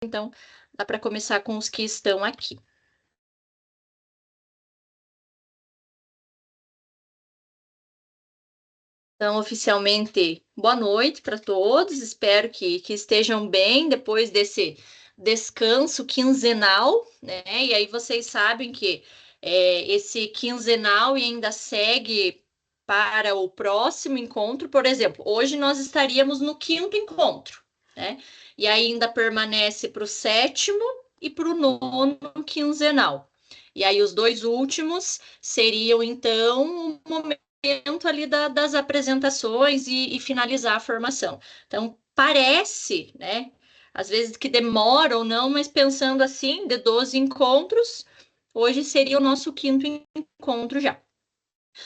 então dá para começar com os que estão aqui. Então, oficialmente, boa noite para todos. Espero que estejam bem depois desse descanso quinzenal, né? E aí vocês sabem que esse quinzenal e ainda segue para o próximo encontro. Por exemplo, hoje nós estaríamos no quinto encontro, né? E ainda permanece para o sétimo e para o nono quinzenal. E aí os dois últimos seriam, então, o momento ali das apresentações e finalizar a formação. Então, parece, né? Às vezes que demora ou não, mas pensando assim, de 12 encontros, hoje seria o nosso quinto encontro já.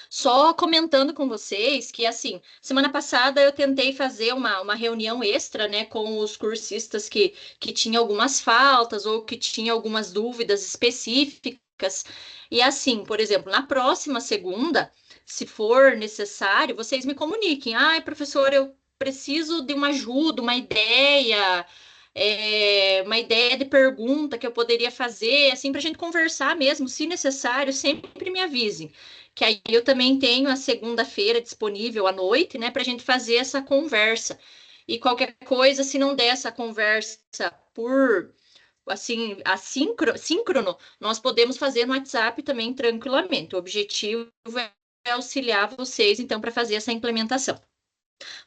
Só comentando com vocês que, assim, semana passada eu tentei fazer uma reunião extra, né, com os cursistas que tinham algumas faltas ou que tinham algumas dúvidas específicas. E, assim, por exemplo, na próxima segunda, se for necessário, vocês me comuniquem. Ai, professor, eu preciso de uma ajuda, uma ideia de pergunta que eu poderia fazer, assim, para a gente conversar mesmo, se necessário, sempre me avisem que aí eu também tenho a segunda-feira disponível à noite, né, para a gente fazer essa conversa. E qualquer coisa, se não der essa conversa por assim, síncrono, nós podemos fazer no WhatsApp também tranquilamente. O objetivo é auxiliar vocês, então, para fazer essa implementação.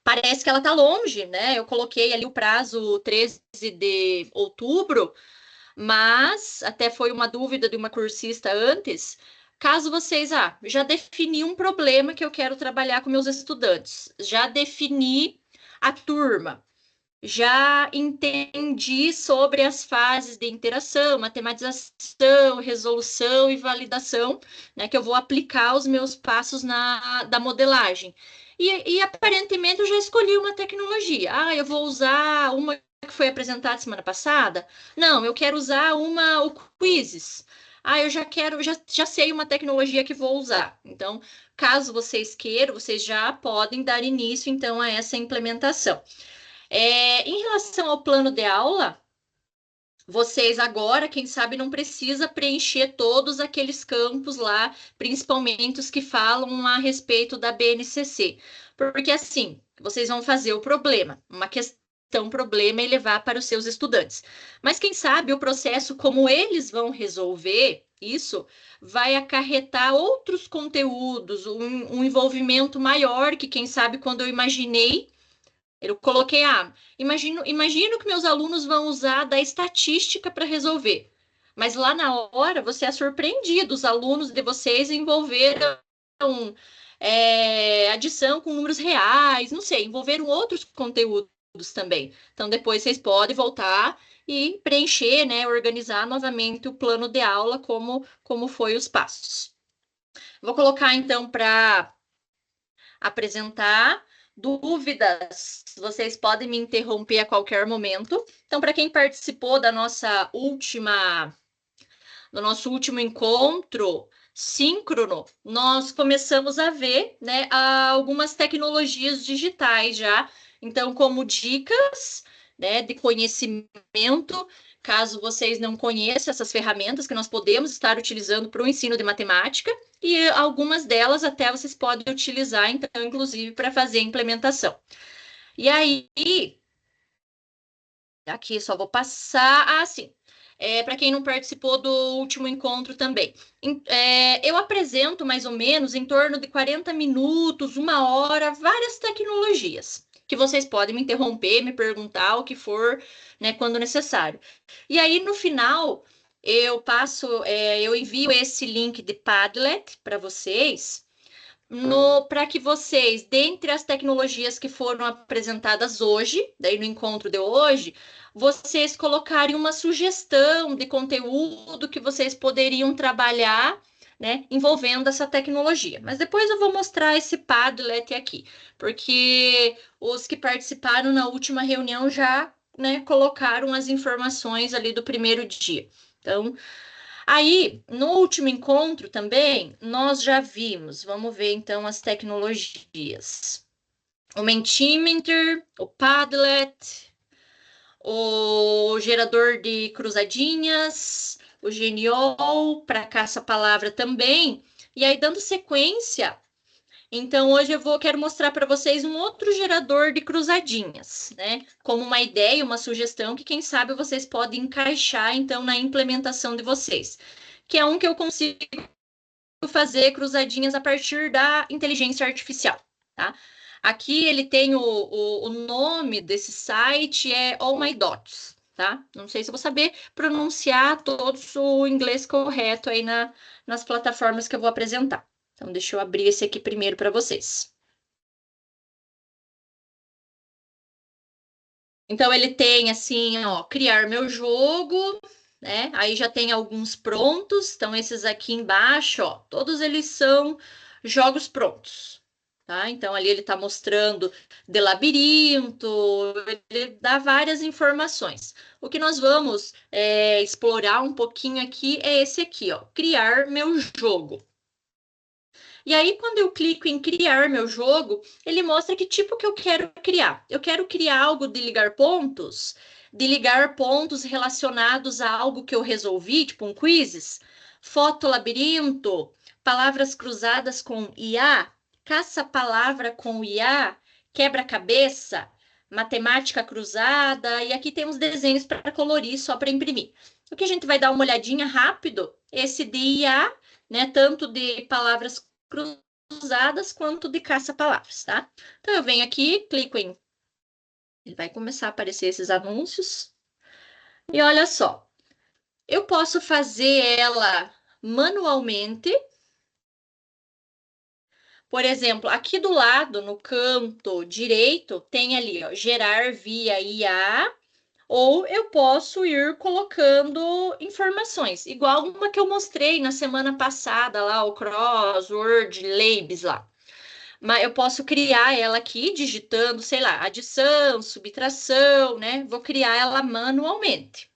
Parece que ela está longe, né? Eu coloquei ali o prazo 13 de outubro, mas até foi uma dúvida de uma cursista antes. Caso vocês, já defini um problema que eu quero trabalhar com meus estudantes, já defini a turma, já entendi sobre as fases de interação, matematização, resolução e validação, né, que eu vou aplicar os meus passos da modelagem. E aparentemente eu já escolhi uma tecnologia. Eu vou usar uma que foi apresentada semana passada? Não, eu quero usar o Quizzes. Eu já quero, já sei uma tecnologia que vou usar. Então, caso vocês queiram, vocês já podem dar início, então, a essa implementação. Em relação ao plano de aula, vocês agora, quem sabe, não precisa preencher todos aqueles campos lá, principalmente os que falam a respeito da BNCC, porque assim, vocês vão fazer o problema, uma questão problema e levar para os seus estudantes. Mas quem sabe o processo, como eles vão resolver isso, vai acarretar outros conteúdos, um envolvimento maior que, quem sabe, quando eu imaginei eu coloquei, imagino que meus alunos vão usar da estatística para resolver. Mas lá na hora você é surpreendido, os alunos de vocês envolveram adição com números reais, não sei, envolveram outros conteúdos também. Então depois vocês podem voltar e preencher, né, organizar novamente o plano de aula como foi os passos. Vou colocar então para apresentar. Dúvidas, vocês podem me interromper a qualquer momento. Então, para quem participou do nosso último encontro síncrono, nós começamos a ver, né, algumas tecnologias digitais já. Então, como dicas, né, de conhecimento, caso vocês não conheçam essas ferramentas que nós podemos estar utilizando para o ensino de matemática, e algumas delas até vocês podem utilizar, então, inclusive, para fazer a implementação. E aí, aqui só vou passar. Sim. Para quem não participou do último encontro também. Eu apresento mais ou menos em torno de 40 minutos, uma hora, várias tecnologias. Que vocês podem me interromper, me perguntar o que for, né, quando necessário. E aí, no final, eu envio esse link de Padlet para vocês para que vocês, dentre as tecnologias que foram apresentadas hoje, daí no encontro de hoje, vocês colocarem uma sugestão de conteúdo que vocês poderiam trabalhar, né, envolvendo essa tecnologia. Mas depois eu vou mostrar esse Padlet aqui, porque os que participaram na última reunião já, né, colocaram as informações ali do primeiro dia. Então, aí, no último encontro também, nós já vimos, vamos ver então as tecnologias. O Mentimeter, o Padlet, o gerador de cruzadinhas, o Geniol, para caça-palavra também. E aí, dando sequência, então hoje quero mostrar para vocês um outro gerador de cruzadinhas, né? Como uma ideia, uma sugestão que quem sabe vocês podem encaixar então na implementação de vocês, que é um que eu consigo fazer cruzadinhas a partir da inteligência artificial, tá? Aqui ele tem o nome desse site é All My Dots, tá? Não sei se eu vou saber pronunciar todos o inglês correto aí nas plataformas que eu vou apresentar. Então, deixa eu abrir esse aqui primeiro para vocês. Então, ele tem assim, ó, criar meu jogo, né? Aí já tem alguns prontos. Então, esses aqui embaixo, ó, todos eles são jogos prontos, tá? Então, ali ele está mostrando de labirinto, ele dá várias informações. O que nós vamos explorar um pouquinho aqui é esse aqui, ó, criar meu jogo. E aí, quando eu clico em criar meu jogo, ele mostra que tipo que eu quero criar. Eu quero criar algo de ligar pontos relacionados a algo que eu resolvi, tipo um quizzes, foto-labirinto, palavras cruzadas com IA, caça-palavra com IA, quebra-cabeça, matemática cruzada, e aqui tem uns desenhos para colorir, só para imprimir. O que a gente vai dar uma olhadinha rápido, esse de IA, né, tanto de palavras cruzadas quanto de caça-palavras, tá? Então, eu venho aqui, clico em... Ele vai começar a aparecer esses anúncios. E olha só, eu posso fazer ela manualmente. Por exemplo, aqui do lado, no canto direito, tem ali, ó, gerar via IA, ou eu posso ir colocando informações, igual uma que eu mostrei na semana passada lá, o Crossword Labs lá. Mas eu posso criar ela aqui digitando, sei lá, adição, subtração, né? Vou criar ela manualmente.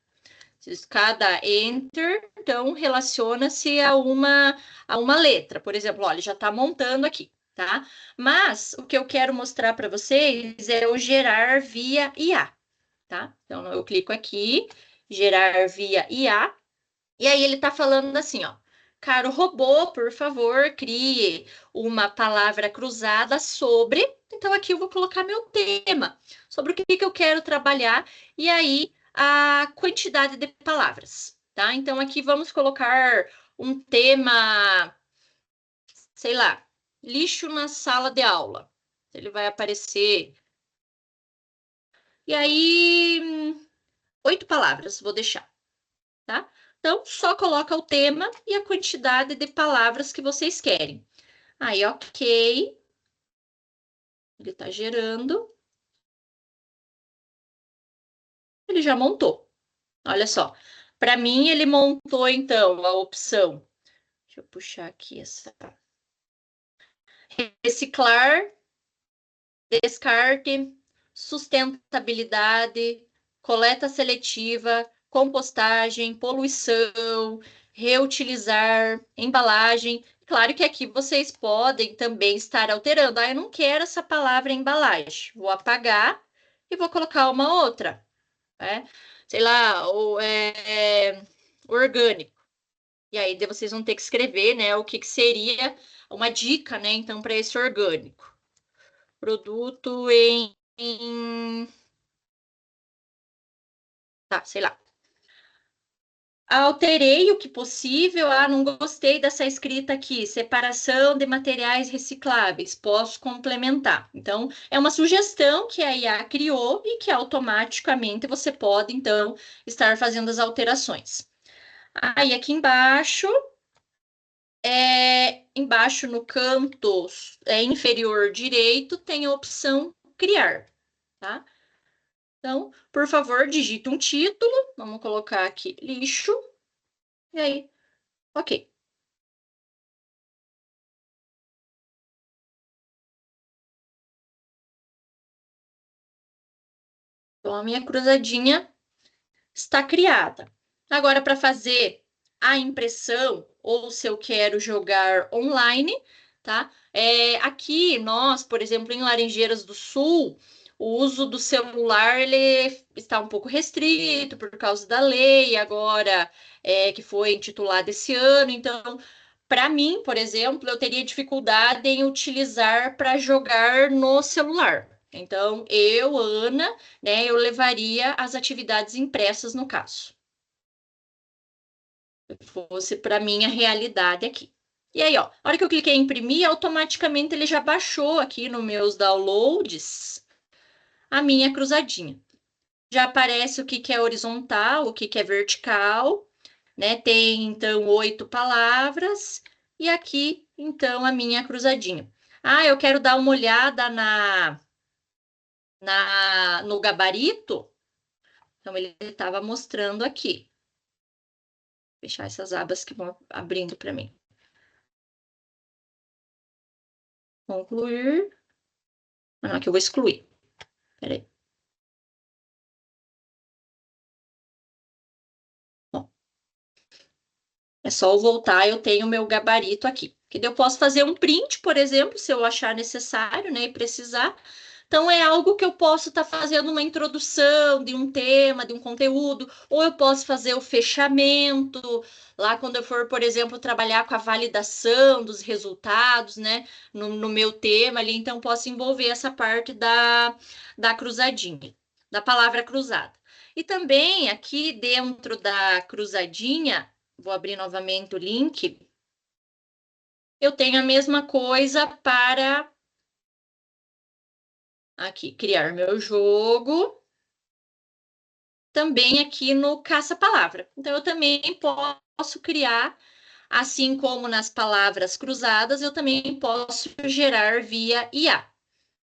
Cada enter, então, relaciona-se a uma letra. Por exemplo, olha, já está montando aqui, tá? Mas o que eu quero mostrar para vocês é o gerar via IA, tá? Então, eu clico aqui, gerar via IA, e aí ele está falando assim, ó. Caro robô, por favor, crie uma palavra cruzada sobre. Então, aqui eu vou colocar meu tema, sobre o que que eu quero trabalhar, e aí a quantidade de palavras, tá? Então, aqui vamos colocar um tema, sei lá, lixo na sala de aula. Ele vai aparecer. E aí, 8 palavras, vou deixar, tá? Então, só coloca o tema e a quantidade de palavras que vocês querem. Aí, ok. Ele está gerando. Ele já montou. Olha só. Para mim, ele montou, então, a opção. Deixa eu puxar aqui essa. Reciclar, descarte, sustentabilidade, coleta seletiva, compostagem, poluição, reutilizar, embalagem. Claro que aqui vocês podem também estar alterando. Ah, eu não quero essa palavra embalagem. Vou apagar e vou colocar uma outra, né? Sei lá, orgânico. E aí vocês vão ter que escrever, né, o que seria uma dica, né, então, para esse orgânico. Produto tá, sei lá. Alterei o que possível. Ah, não gostei dessa escrita aqui. Separação de materiais recicláveis. Posso complementar. Então, é uma sugestão que a IA criou e que automaticamente você pode, então, estar fazendo as alterações. Aí, aqui embaixo no canto inferior direito, tem a opção criar, tá? Então, por favor, digite um título. Vamos colocar aqui lixo. E aí, ok. Então, a minha cruzadinha está criada. Agora, para fazer a impressão, ou se eu quero jogar online, tá? Aqui, nós, por exemplo, em Laranjeiras do Sul, o uso do celular ele está um pouco restrito por causa da lei agora que foi intitulada esse ano. Então, para mim, por exemplo, eu teria dificuldade em utilizar para jogar no celular. Então, Ana, né, eu levaria as atividades impressas no caso. Se fosse para mim a realidade aqui. E aí, ó, a hora que eu cliquei em imprimir, automaticamente ele já baixou aqui nos meus downloads a minha cruzadinha. Já aparece o que que é horizontal, o que que é vertical, né? Tem, então, 8 palavras. E aqui, então, a minha cruzadinha. Ah, eu quero dar uma olhada no gabarito. Então, ele estava mostrando aqui. Vou fechar essas abas que vão abrindo para mim. Concluir. Ah, não, aqui eu vou excluir. Peraí. Bom, é só eu voltar, eu tenho o meu gabarito aqui. Que daí eu posso fazer um print, por exemplo, se eu achar necessário, né, e precisar. Então, é algo que eu posso estar fazendo uma introdução de um tema, de um conteúdo, ou eu posso fazer o fechamento, lá quando eu for, por exemplo, trabalhar com a validação dos resultados, né, no meu tema ali, então posso envolver essa parte da cruzadinha, da palavra cruzada. E também aqui dentro da cruzadinha, vou abrir novamente o link, eu tenho a mesma coisa para aqui, criar meu jogo, também aqui no caça-palavra. Então, eu também posso criar, assim como nas palavras cruzadas, eu também posso gerar via IA.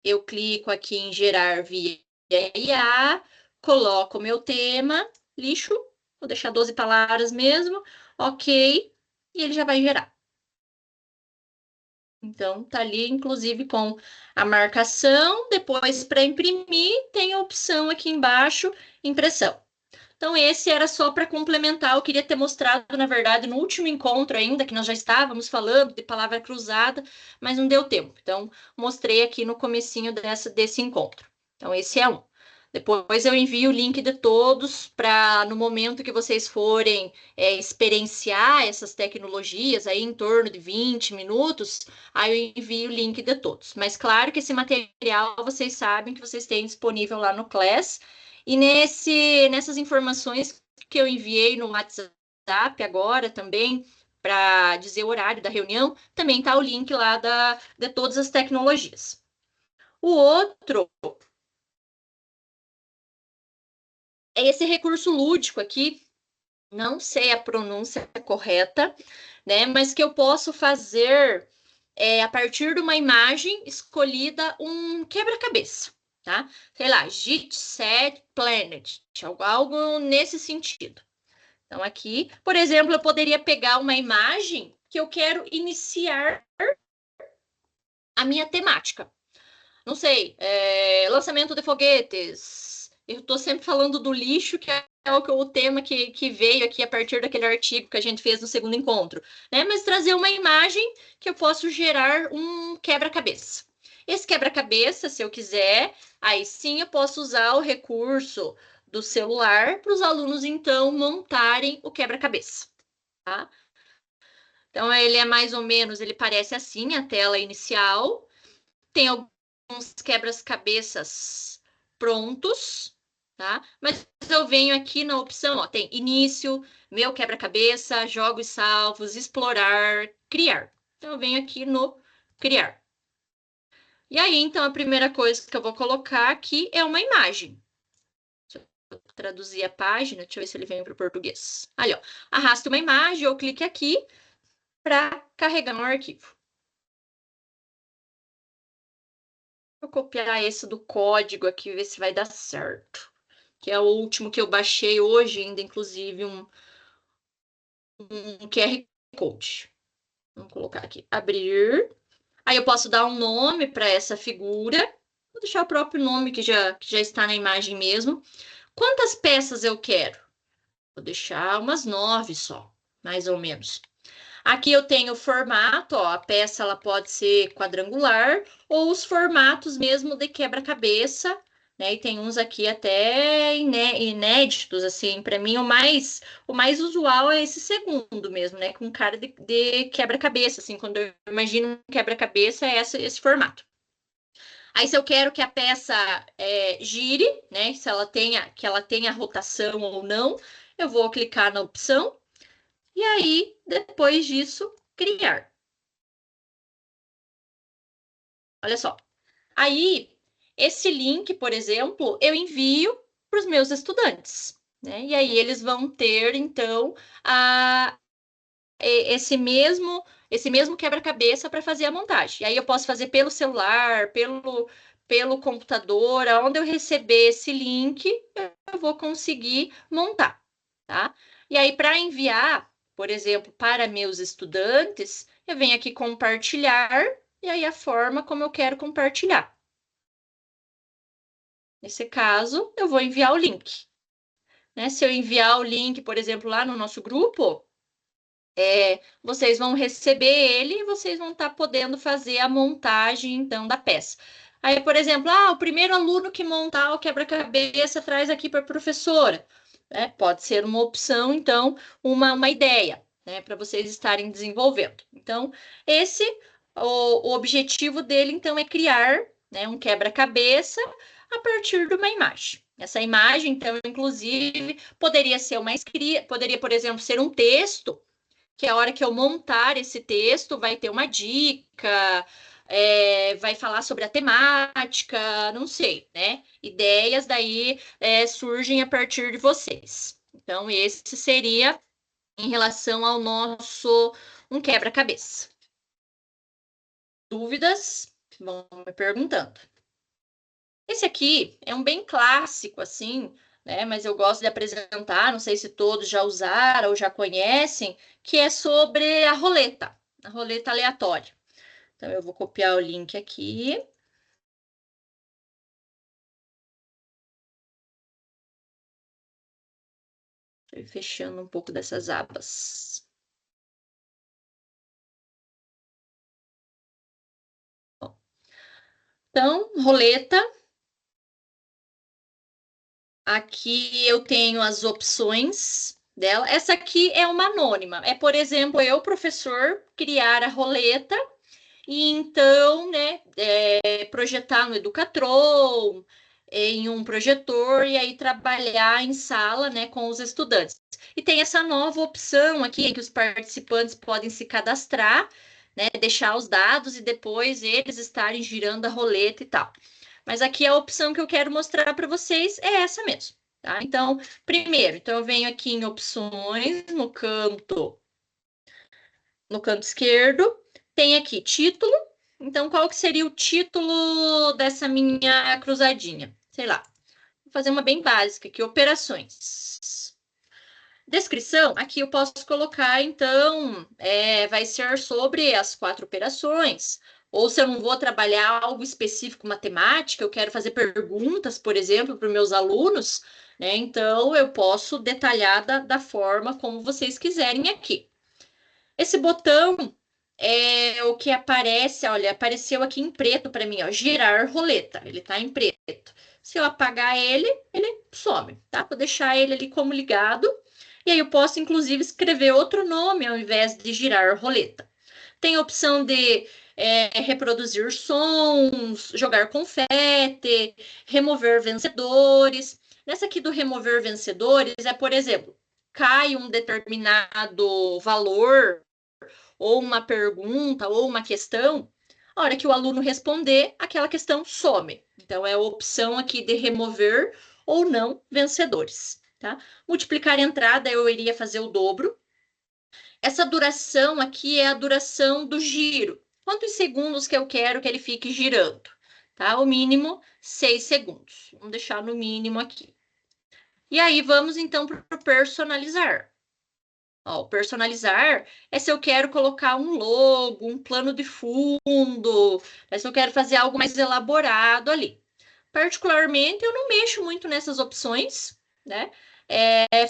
Eu clico aqui em gerar via IA, coloco o meu tema, lixo, vou deixar 12 palavras mesmo, ok, e ele já vai gerar. Então, tá ali, inclusive, com a marcação. Depois, para imprimir, tem a opção aqui embaixo, impressão. Então, esse era só para complementar. Eu queria ter mostrado, na verdade, no último encontro ainda, que nós já estávamos falando de palavra cruzada, mas não deu tempo. Então, mostrei aqui no comecinho desse encontro. Então, esse é um. Depois eu envio o link de todos para, no momento que vocês forem experienciar essas tecnologias, aí em torno de 20 minutos, aí eu envio o link de todos. Mas claro que esse material vocês sabem que vocês têm disponível lá no Class. E nessas informações que eu enviei no WhatsApp agora também, para dizer o horário da reunião, também está o link lá de todas as tecnologias. O outro é esse recurso lúdico aqui, não sei a pronúncia correta, né? Mas que eu posso fazer a partir de uma imagem escolhida um quebra-cabeça, tá? Sei lá, Jet Set Planet, algo nesse sentido. Então, aqui, por exemplo, eu poderia pegar uma imagem que eu quero iniciar a minha temática. Não sei, lançamento de foguetes. Eu estou sempre falando do lixo, que é o tema que veio aqui a partir daquele artigo que a gente fez no segundo encontro, né? Mas trazer uma imagem que eu posso gerar um quebra-cabeça. Esse quebra-cabeça, se eu quiser, aí sim eu posso usar o recurso do celular para os alunos, então, montarem o quebra-cabeça, tá? Então, ele é mais ou menos, ele parece assim, a tela inicial. Tem alguns quebra-cabeças prontos, tá? Mas eu venho aqui na opção, ó, tem início, meu quebra-cabeça, jogos salvos, explorar, criar. Então, eu venho aqui no criar. E aí, então, a primeira coisa que eu vou colocar aqui é uma imagem. Deixa eu traduzir a página, deixa eu ver se ele vem para o português. Ali, ó, arrasta uma imagem, eu clique aqui para carregar um arquivo. Vou copiar esse do código aqui, ver se vai dar certo. Que é o último que eu baixei hoje, ainda, inclusive, um QR Code. Vamos colocar aqui, abrir. Aí eu posso dar um nome para essa figura. Vou deixar o próprio nome que já está na imagem mesmo. Quantas peças eu quero? Vou deixar umas 9 só, mais ou menos. Aqui eu tenho o formato, ó, a peça ela pode ser quadrangular ou os formatos mesmo de quebra-cabeça, né? E tem uns aqui até inéditos, assim. Para mim, o mais usual é esse segundo mesmo, né? Com cara de quebra-cabeça, assim. Quando eu imagino um quebra-cabeça, é esse formato. Aí, se eu quero que a peça gire, né? Se ela tenha, que ela tenha rotação ou não, eu vou clicar na opção e aí, depois disso, criar. Olha só. Aí, esse link, por exemplo, eu envio para os meus estudantes, né? E aí eles vão ter, então, a, esse mesmo quebra-cabeça para fazer a montagem. E aí eu posso fazer pelo celular, pelo computador, aonde eu receber esse link, eu vou conseguir montar, tá? E aí, para enviar, por exemplo, para meus estudantes, eu venho aqui compartilhar, e aí a forma como eu quero compartilhar. Nesse caso, eu vou enviar o link, né? Se eu enviar o link, por exemplo, lá no nosso grupo, vocês vão receber ele e vocês vão estar podendo fazer a montagem, então, da peça. Aí, por exemplo, o primeiro aluno que montar o quebra-cabeça traz aqui para a professora. Né? Pode ser uma opção, então, uma ideia, né, para vocês estarem desenvolvendo. Então, esse, o objetivo dele, então, é criar, né, um quebra-cabeça a partir de uma imagem. Essa imagem, então, inclusive, poderia ser uma escrita, poderia, por exemplo, ser um texto, que a hora que eu montar esse texto vai ter uma dica, vai falar sobre a temática, não sei, né? Ideias daí surgem a partir de vocês. Então, esse seria em relação ao nosso um quebra-cabeça. Dúvidas? Vão me perguntando. Esse aqui é um bem clássico, assim, né? Mas eu gosto de apresentar, não sei se todos já usaram ou já conhecem, que é sobre a roleta aleatória. Então, eu vou copiar o link aqui. Estou fechando um pouco dessas abas. Bom, então, roleta. Aqui eu tenho as opções dela. Essa aqui é uma anônima. É, por exemplo, eu, professor, criar a roleta e então, né, projetar no Educatron, em um projetor, e aí trabalhar em sala, né, com os estudantes. E tem essa nova opção aqui, em que os participantes podem se cadastrar, né, deixar os dados e depois eles estarem girando a roleta e tal. Mas aqui a opção que eu quero mostrar para vocês é essa mesmo, tá? Então, primeiro, então eu venho aqui em opções, no canto esquerdo, tem aqui título. Então, qual que seria o título dessa minha cruzadinha? Sei lá. Vou fazer uma bem básica aqui, operações. Descrição, aqui eu posso colocar, então, vai ser sobre as 4 operações. Ou se eu não vou trabalhar algo específico, matemática, eu quero fazer perguntas, por exemplo, para os meus alunos, né? Então, eu posso detalhar da forma como vocês quiserem aqui. Esse botão é o que aparece, olha, apareceu aqui em preto para mim, ó, girar roleta. Ele está em preto. Se eu apagar ele, ele some, tá? Vou deixar ele ali como ligado. E aí eu posso, inclusive, escrever outro nome ao invés de girar roleta. Tem a opção de reproduzir sons, jogar confete, remover vencedores. Nessa aqui do remover vencedores, por exemplo, cai um determinado valor ou uma pergunta, ou uma questão, a hora que o aluno responder, aquela questão some. Então, é a opção aqui de remover ou não vencedores, tá? Multiplicar entrada, eu iria fazer o dobro. Essa duração aqui é a duração do giro. Quantos segundos que eu quero que ele fique girando? Tá? O mínimo, 6 segundos. Vamos deixar no mínimo aqui. E aí, vamos então para o personalizar. Ó, personalizar é se eu quero colocar um logo, um plano de fundo, é se eu quero fazer algo mais elaborado ali. Particularmente, eu não mexo muito nessas opções, né?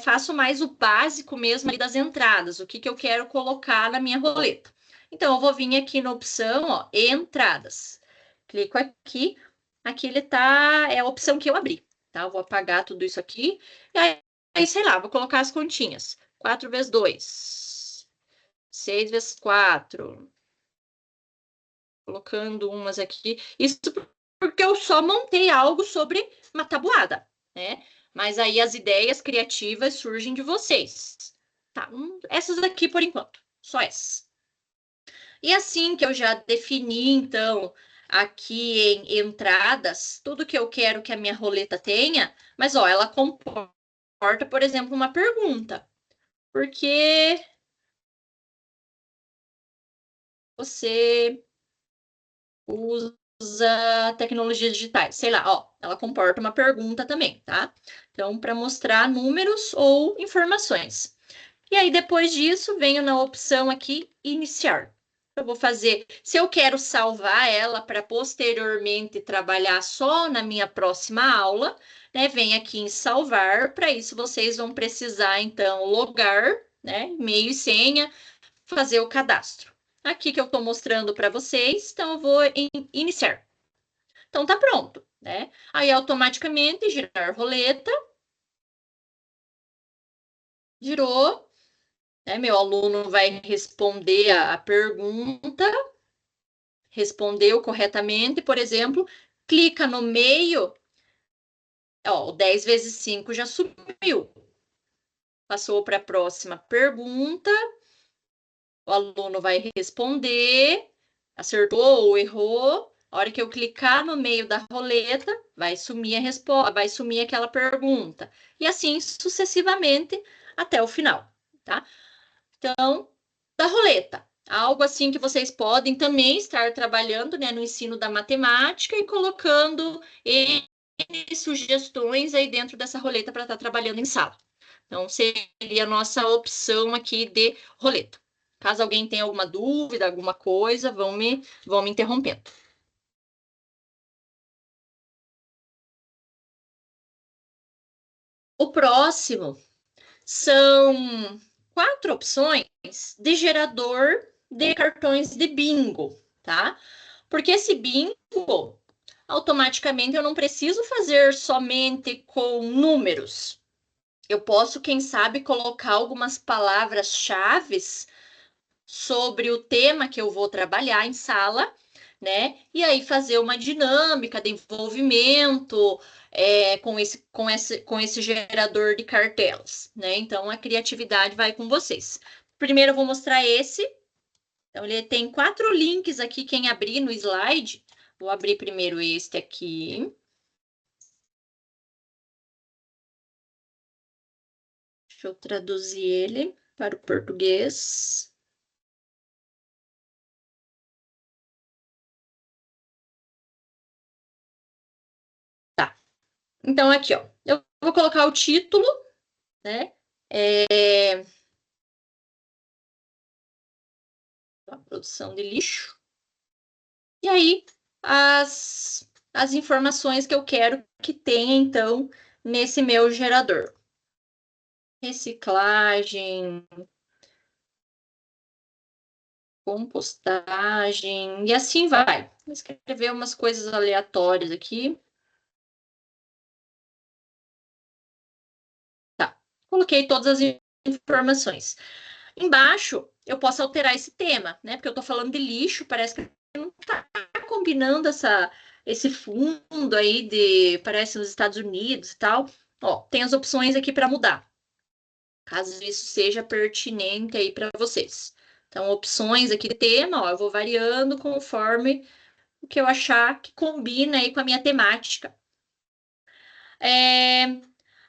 Faço mais o básico mesmo ali das entradas, o que eu quero colocar na minha roleta. Então, eu vou vir aqui na opção, ó, entradas. Clico aqui, aqui ele tá, é a opção que eu abri, tá? Eu vou apagar tudo isso aqui, e aí, sei lá, vou colocar as continhas. 4 vezes 2, 6 vezes 4, colocando umas aqui. Isso porque eu só montei algo sobre uma tabuada, né? Mas aí as ideias criativas surgem de vocês. Tá, essas aqui por enquanto, só essas. E assim que eu já defini, então, aqui em entradas, tudo que eu quero que a minha roleta tenha, mas ó, ela comporta, por exemplo, uma pergunta. Porque você usa tecnologias digitais? Sei lá, ó, ela comporta uma pergunta também, tá? Então, para mostrar números ou informações. E aí, depois disso, venho na opção aqui, iniciar. Eu vou fazer, se eu quero salvar ela para posteriormente trabalhar só na minha próxima aula, né? Vem aqui em salvar. Para isso, vocês vão precisar, então, logar, né? E-mail e senha, fazer o cadastro. Aqui que eu estou mostrando para vocês, então eu vou em iniciar. Então, tá pronto, né? Aí, automaticamente, girar roleta, girou. Né? Meu aluno vai responder a pergunta, respondeu corretamente, por exemplo, clica no meio, ó, o 10 vezes 5 já subiu. Passou para a próxima pergunta, o aluno vai responder, acertou ou errou. A hora que eu clicar no meio da roleta, vai sumir a resposta, vai sumir aquela pergunta. E assim sucessivamente até o final, tá? Então, da roleta. Algo assim que vocês podem também estar trabalhando, né, no ensino da matemática e colocando N sugestões aí dentro dessa roleta para estar trabalhando em sala. Então, seria a nossa opção aqui de roleta. Caso alguém tenha alguma dúvida, alguma coisa, vão me interrompendo. O próximo são 4 opções de gerador de cartões de bingo, tá? Porque esse bingo, automaticamente eu não preciso fazer somente com números. Eu posso, quem sabe, colocar algumas palavras-chave sobre o tema que eu vou trabalhar em sala, né? E aí fazer uma dinâmica de envolvimento com esse gerador de cartelas, né? Então a criatividade vai com vocês. Primeiro eu vou mostrar esse. Então ele tem 4 links aqui, quem abrir no slide. Vou abrir primeiro este aqui. Deixa eu traduzir ele para o português. Tá. Então aqui, ó. Eu vou colocar o título, né? A produção de lixo. E aí, as informações que eu quero que tenha, então, nesse meu gerador. Reciclagem, compostagem, e assim vai. Vou escrever umas coisas aleatórias aqui. Tá, coloquei todas as informações. Embaixo, eu posso alterar esse tema, né? Porque eu tô falando de lixo, parece que não tá combinando esse fundo aí parece nos Estados Unidos e tal. Ó, tem as opções aqui para mudar, caso isso seja pertinente aí para vocês. Então, opções aqui de tema, ó, eu vou variando conforme o que eu achar que combina aí com a minha temática. É,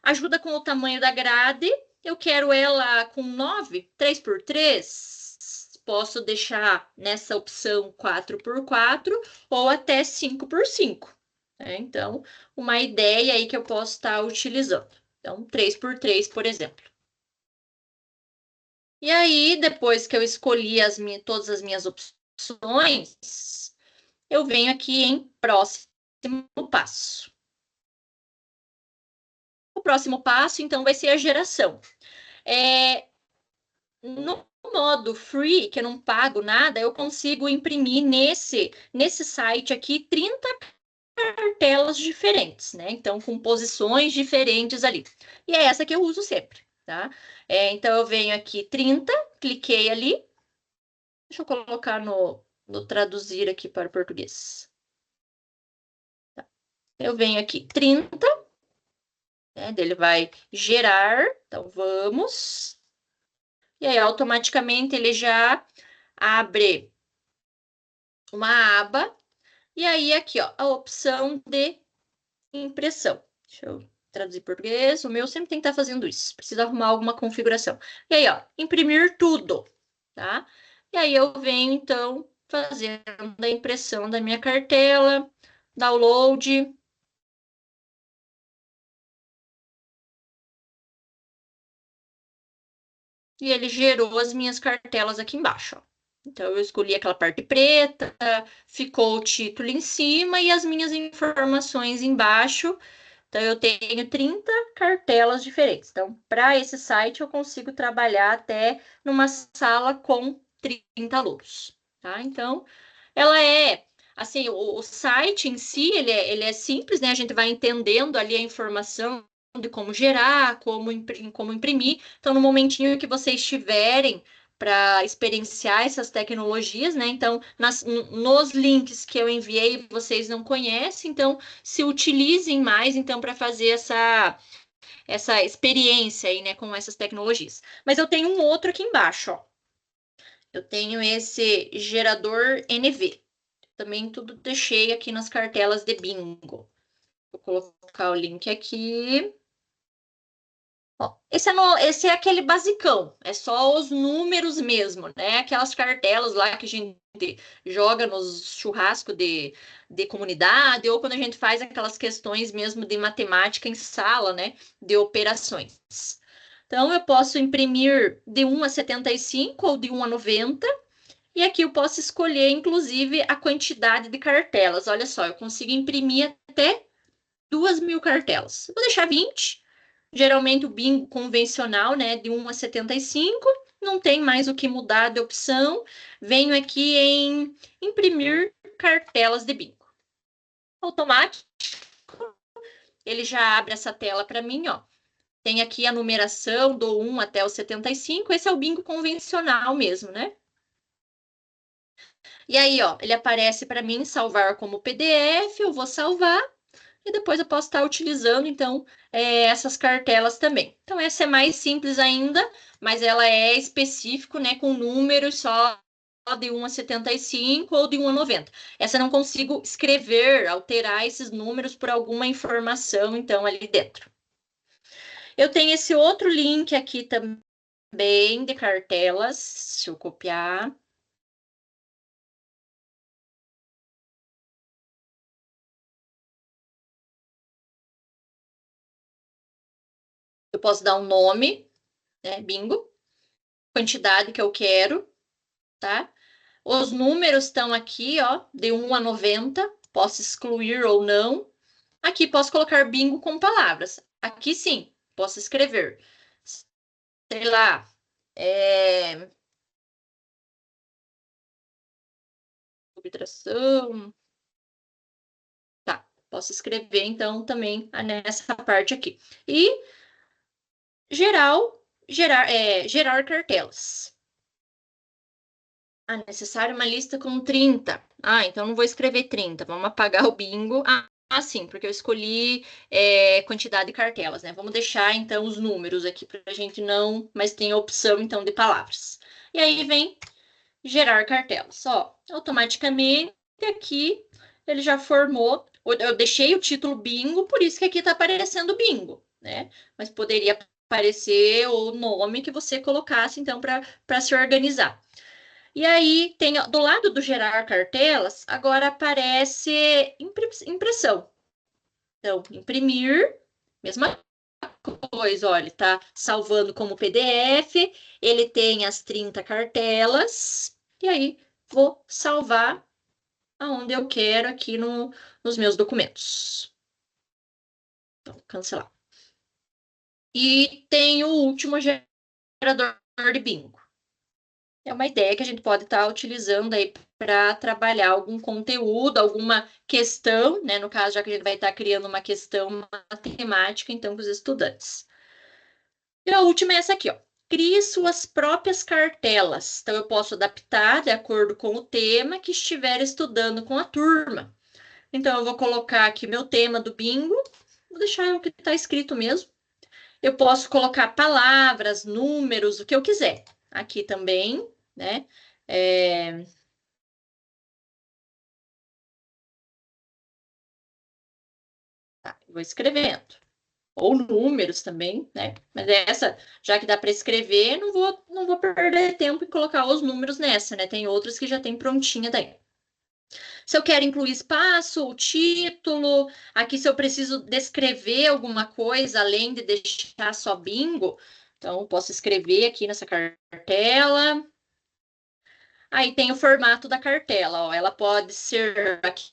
ajuda com o tamanho da grade. Eu quero ela com 9, 3x3. Posso deixar nessa opção 4x4 ou até 5x5. Né? Então, uma ideia aí que eu posso estar utilizando. Então, 3x3, por exemplo. E aí, depois que eu escolhi todas as minhas opções, eu venho aqui em próximo passo. O próximo passo, então, vai ser a geração. No modo free, que eu não pago nada, eu consigo imprimir nesse site aqui 30 cartelas diferentes, né? Então, com posições diferentes ali. E é essa que eu uso sempre, tá? Então, eu venho aqui 30, cliquei ali. Deixa eu colocar no traduzir aqui para o português. Eu venho aqui 30, né? Ele vai gerar. Então, vamos. E aí, automaticamente, ele já abre uma aba. E aí, aqui, ó, a opção de impressão. Deixa eu traduzir em português. O meu sempre tem que estar fazendo isso. Precisa arrumar alguma configuração. E aí, ó, imprimir tudo, tá? E aí eu venho, então, fazendo a impressão da minha cartela, download. E ele gerou as minhas cartelas aqui embaixo, ó. Então, eu escolhi aquela parte preta, ficou o título em cima e as minhas informações embaixo. Então, eu tenho 30 cartelas diferentes. Então, para esse site, eu consigo trabalhar até numa sala com 30 alunos, tá? Então, ela é, assim, o site em si, ele é simples, né? A gente vai entendendo ali a informação de como gerar, como imprimir. Então, no momentinho que vocês tiverem para experienciar essas tecnologias, né? Então, nos links que eu enviei, vocês não conhecem, então se utilizem mais, então, para fazer essa experiência aí, né, com essas tecnologias. Mas eu tenho um outro aqui embaixo, ó. Eu tenho esse gerador NV. Também tudo deixei aqui nas cartelas de bingo. Vou colocar o link aqui. Ó, esse é aquele basicão, é só os números mesmo, né? Aquelas cartelas lá que a gente joga nos churrascos de comunidade, ou quando a gente faz aquelas questões mesmo de matemática em sala, né? De operações. Então, eu posso imprimir de 1 a 75 ou de 1 a 90, e aqui eu posso escolher, inclusive, a quantidade de cartelas. Olha só, eu consigo imprimir até 2.000 cartelas. Vou deixar 20. Geralmente o bingo convencional, né, de 1 a 75, não tem mais o que mudar de opção. Venho aqui em imprimir cartelas de bingo. Automático, ele já abre essa tela para mim, ó. Tem aqui a numeração do 1 até o 75, esse é o bingo convencional mesmo, né? E aí, ó, ele aparece para mim salvar como PDF, eu vou salvar e depois eu posso estar utilizando, então, essas cartelas também. Então, essa é mais simples ainda, mas ela é específico, né, com números só de 1 a 75 ou de 1 a 90. Essa eu não consigo escrever, alterar esses números por alguma informação, então, ali dentro. Eu tenho esse outro link aqui também de cartelas, se eu copiar. Eu posso dar um nome, né, bingo, quantidade que eu quero, tá? Os números estão aqui, ó, de 1 a 90. Posso excluir ou não. Aqui posso colocar bingo com palavras. Aqui sim, posso escrever. Sei lá, subtração. Tá, posso escrever então também nessa parte aqui. E gerar cartelas. Ah, necessário uma lista com 30. Ah, então não vou escrever 30. Vamos apagar o bingo. Sim, porque eu escolhi quantidade de cartelas, né? Vamos deixar então os números aqui para a gente não, mas tem a opção então de palavras. E aí vem gerar cartelas. Ó, automaticamente aqui ele já formou. Eu deixei o título bingo, por isso que aqui está aparecendo bingo, né? Mas poderia aparecer o nome que você colocasse então para se organizar. E aí tem do lado do gerar cartelas, agora aparece impressão. Então, imprimir, mesma coisa, olha, tá salvando como PDF, ele tem as 30 cartelas, e aí vou salvar aonde eu quero aqui nos meus documentos. Então, cancelar. E tem o último gerador de bingo. É uma ideia que a gente pode estar utilizando aí para trabalhar algum conteúdo, alguma questão, né? No caso, já que a gente vai estar criando uma questão matemática, então, com os estudantes. E a última é essa aqui, ó. Crie suas próprias cartelas. Então, eu posso adaptar de acordo com o tema que estiver estudando com a turma. Então, eu vou colocar aqui meu tema do bingo, vou deixar o que está escrito mesmo. Eu posso colocar palavras, números, o que eu quiser. Aqui também, né? É, tá, vou escrevendo. Ou números também, né? Mas essa, já que dá para escrever, não vou perder tempo em colocar os números nessa, né? Tem outras que já tem prontinha daí. Se eu quero incluir espaço, o título, aqui se eu preciso descrever alguma coisa além de deixar só bingo, então eu posso escrever aqui nessa cartela. Aí tem o formato da cartela, ó. Ela pode ser aqui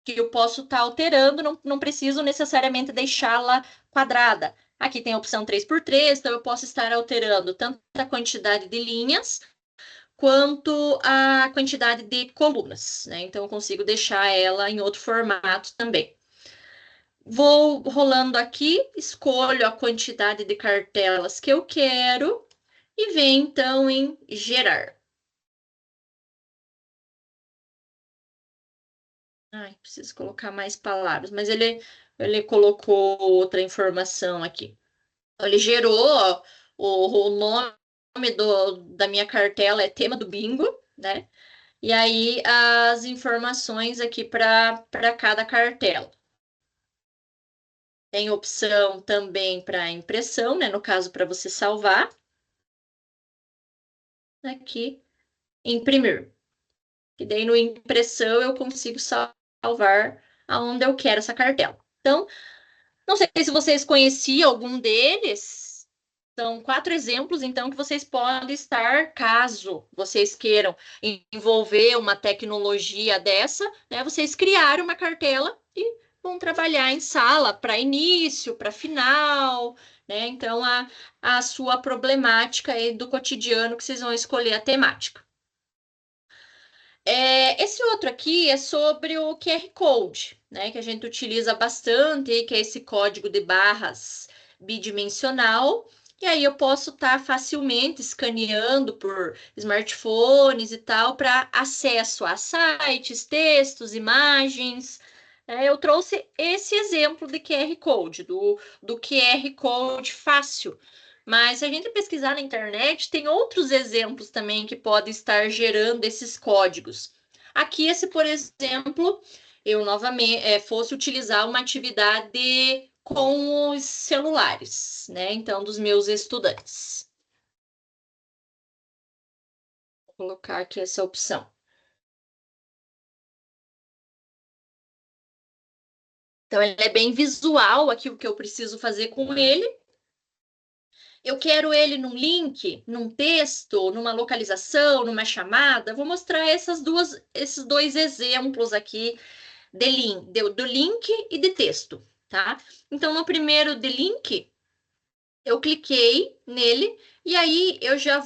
que eu posso estar alterando, não preciso necessariamente deixá-la quadrada. Aqui tem a opção 3x3, então eu posso estar alterando tanto a quantidade de linhas quanto a quantidade de colunas, né? Então eu consigo deixar ela em outro formato também. Vou rolando aqui, escolho a quantidade de cartelas que eu quero e vem então em gerar. Ai, preciso colocar mais palavras, mas ele colocou outra informação aqui. Ele gerou, ó, o nome da minha cartela é tema do bingo, né? E aí as informações aqui para cada cartela. Tem opção também para impressão, né? No caso, para você salvar. Aqui, imprimir. E daí no impressão eu consigo salvar aonde eu quero essa cartela. Então, não sei se vocês conheciam algum deles. São 4 exemplos, então, que vocês podem estar, caso vocês queiram envolver uma tecnologia dessa, né? Vocês criarem uma cartela e vão trabalhar em sala para início, para final, né? Então, a sua problemática aí do cotidiano que vocês vão escolher a temática. Esse outro aqui é sobre o QR Code, né, que a gente utiliza bastante, que é esse código de barras bidimensional. E aí eu posso estar facilmente escaneando por smartphones e tal para acesso a sites, textos, imagens. Eu trouxe esse exemplo de QR Code, do QR Code fácil. Mas se a gente pesquisar na internet, tem outros exemplos também que podem estar gerando esses códigos. Aqui, se por exemplo, eu novamente fosse utilizar uma atividade com os celulares, né? Então, dos meus estudantes. Vou colocar aqui essa opção. Então, ele é bem visual aqui o que eu preciso fazer com ele. Eu quero ele num link, num texto, numa localização, numa chamada. Vou mostrar esses dois exemplos aqui do link e de texto, tá? Então, no primeiro de link, eu cliquei nele e aí eu já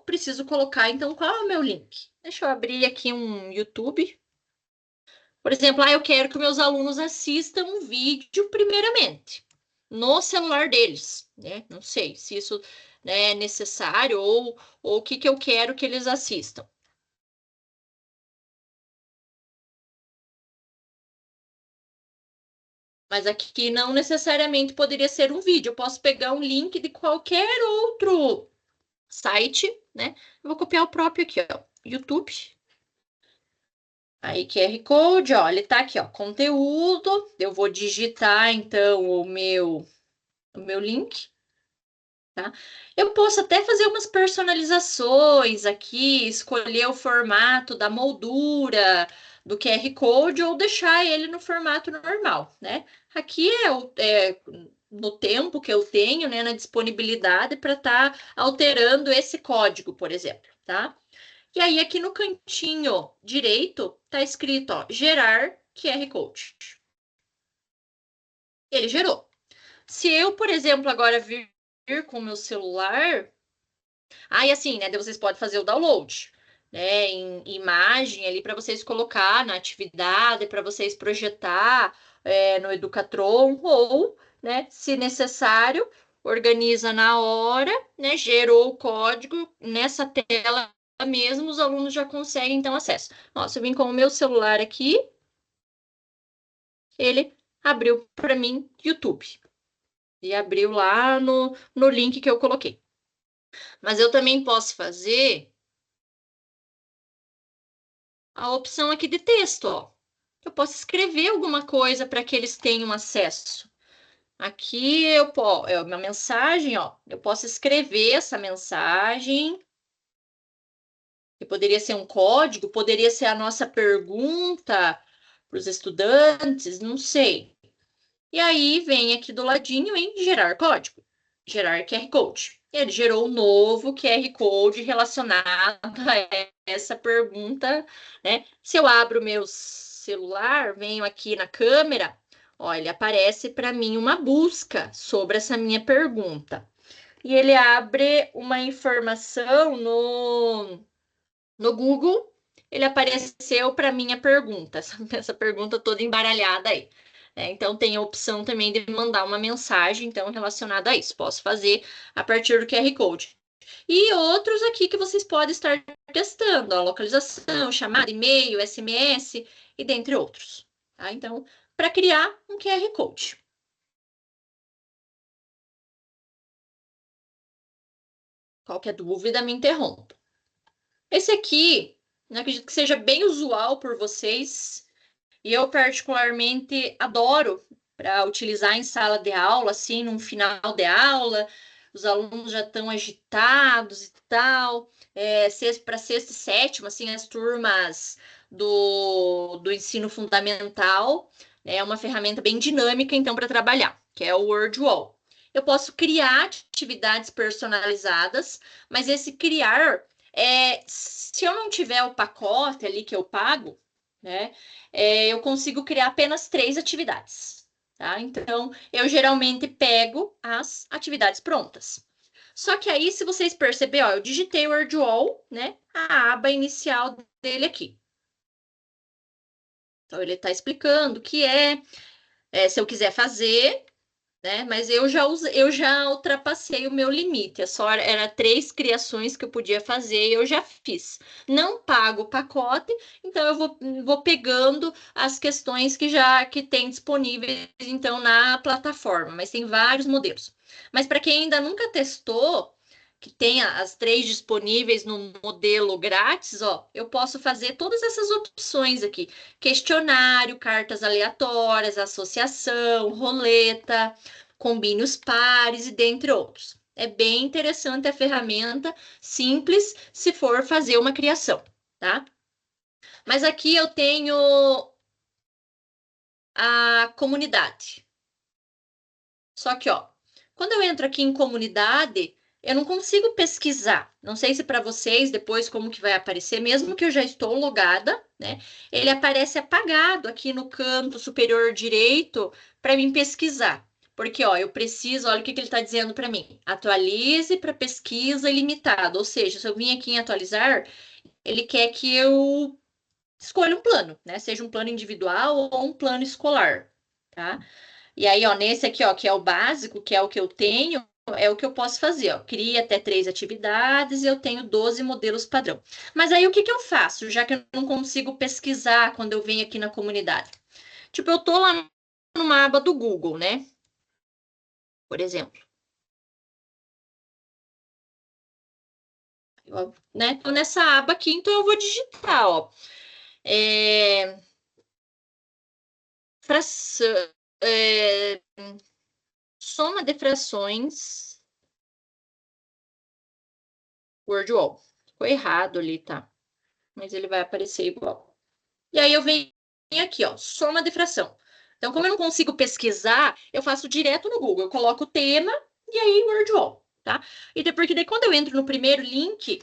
preciso colocar, então, qual é o meu link? Deixa eu abrir aqui um YouTube. Por exemplo, eu quero que meus alunos assistam um vídeo primeiramente no celular deles, né? Não sei se isso, né, é necessário ou o que que eu quero que eles assistam. Mas aqui não necessariamente poderia ser um vídeo. Eu posso pegar um link de qualquer outro site, né? Eu vou copiar o próprio aqui, ó, YouTube. Aí, QR Code, ó, ele tá aqui, ó, conteúdo. Eu vou digitar, então, o meu link. Tá? Eu posso até fazer umas personalizações aqui, escolher o formato da moldura do QR Code ou deixar ele no formato normal, né? Aqui no tempo que eu tenho, né, na disponibilidade para estar alterando esse código, por exemplo, tá? E aí aqui no cantinho direito tá escrito, ó, gerar QR Code. Ele gerou. Se eu, por exemplo, agora vir com o meu celular Ah, e assim, né? Vocês podem fazer o download, né? Em imagem ali para vocês colocar na atividade, para vocês projetar no Educatron, ou, né, se necessário, organiza na hora, né? Gerou o código nessa tela mesmo, os alunos já conseguem então acesso. Nossa, eu vim com o meu celular aqui, ele abriu para mim YouTube. E abriu lá no link que eu coloquei. Mas eu também posso fazer a opção aqui de texto, ó. Eu posso escrever alguma coisa para que eles tenham acesso. Aqui é uma mensagem, ó. Eu posso escrever essa mensagem, que poderia ser um código, poderia ser a nossa pergunta para os estudantes, não sei. E aí vem aqui do ladinho em gerar código, gerar QR Code. Ele gerou um novo QR Code relacionado a essa pergunta, né? Se eu abro o meu celular, venho aqui na câmera, olha, ele aparece para mim uma busca sobre essa minha pergunta. E ele abre uma informação no Google, ele apareceu para minha pergunta, essa pergunta toda embaralhada aí. Então, tem a opção também de mandar uma mensagem, então, relacionada a isso. Posso fazer a partir do QR Code. E outros aqui que vocês podem estar testando, a localização, chamada, e-mail, SMS e dentre outros. Tá? Então, para criar um QR Code. Qualquer dúvida, me interrompa. Esse aqui, não acredito que seja bem usual por vocês, e eu particularmente adoro para utilizar em sala de aula, assim, no final de aula, os alunos já estão agitados e tal, para sexta e sétima, assim, as turmas do ensino fundamental, né, é uma ferramenta bem dinâmica, então, para trabalhar, que é o WordWall. Eu posso criar atividades personalizadas, mas esse criar, se eu não tiver o pacote ali que eu pago, né, eu consigo criar apenas 3 atividades, tá? Então, eu geralmente pego as atividades prontas. Só que aí, se vocês perceberem, ó, eu digitei o WordWall, né? A aba inicial dele aqui. Então, ele está explicando o que se eu quiser fazer, né? Mas eu já ultrapassei o meu limite. Era 3 criações que eu podia fazer e eu já fiz. Não pago o pacote, então eu vou pegando as questões que tem disponíveis então na plataforma, mas tem vários modelos. Mas para quem ainda nunca testou, que tenha as 3 disponíveis no modelo grátis, ó, eu posso fazer todas essas opções aqui: questionário, cartas aleatórias, associação, roleta, combine os pares e dentre outros. É bem interessante a ferramenta, simples se for fazer uma criação, tá? Mas aqui eu tenho a comunidade. Só que, ó, quando eu entro aqui em comunidade, eu não consigo pesquisar. Não sei se para vocês depois como que vai aparecer, mesmo que eu já estou logada, né? Ele aparece apagado aqui no canto superior direito para mim pesquisar. Porque, ó, eu preciso, olha o que que ele está dizendo para mim. Atualize para pesquisa ilimitada. Ou seja, se eu vim aqui em atualizar, ele quer que eu escolha um plano, né? Seja um plano individual ou um plano escolar, tá? E aí, ó, nesse aqui, ó, que é o básico, que é o que eu tenho, é o que eu posso fazer, ó. Cria até 3 atividades e eu tenho 12 modelos padrão. Mas aí, o que que eu faço, já que eu não consigo pesquisar quando eu venho aqui na comunidade? Tipo, eu tô lá numa aba do Google, né? Por exemplo. Né? Tô nessa aba aqui, então eu vou digitar, ó. É, fração, é, soma de frações WordWall. Ficou errado ali, tá? Mas ele vai aparecer igual. E aí eu venho aqui, ó, soma de fração. Então, como eu não consigo pesquisar, eu faço direto no Google. Eu coloco o tema e aí WordWall, tá? E porque daí quando eu entro no primeiro link,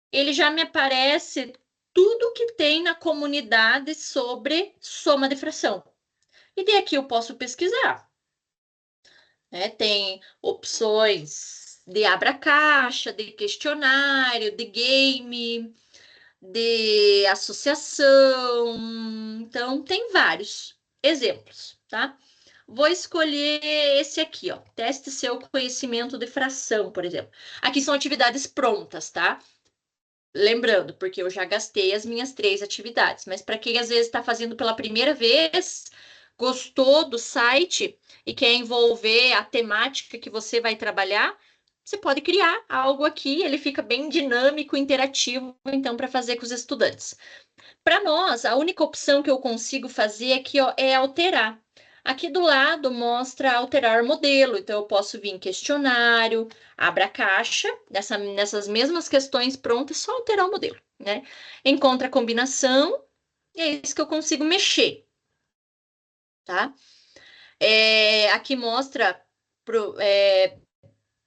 ele já me aparece tudo que tem na comunidade sobre soma de fração. E daí aqui eu posso pesquisar, né? Tem opções de abra-caixa, de questionário, de game, de associação. Então, tem vários exemplos, tá? Vou escolher esse aqui, ó. Teste seu conhecimento de fração, por exemplo. Aqui são atividades prontas, tá? Lembrando, porque eu já gastei as minhas 3 atividades, mas para quem às vezes está fazendo pela primeira vez, gostou do site e quer envolver a temática que você vai trabalhar, você pode criar algo aqui, ele fica bem dinâmico, interativo, então, para fazer com os estudantes. Para nós, a única opção que eu consigo fazer aqui, ó, é alterar. Aqui do lado mostra alterar modelo, então eu posso vir em questionário, abra a caixa, nessas mesmas questões prontas, só alterar o modelo, né? Encontra a combinação, e é isso que eu consigo mexer, tá? Aqui mostra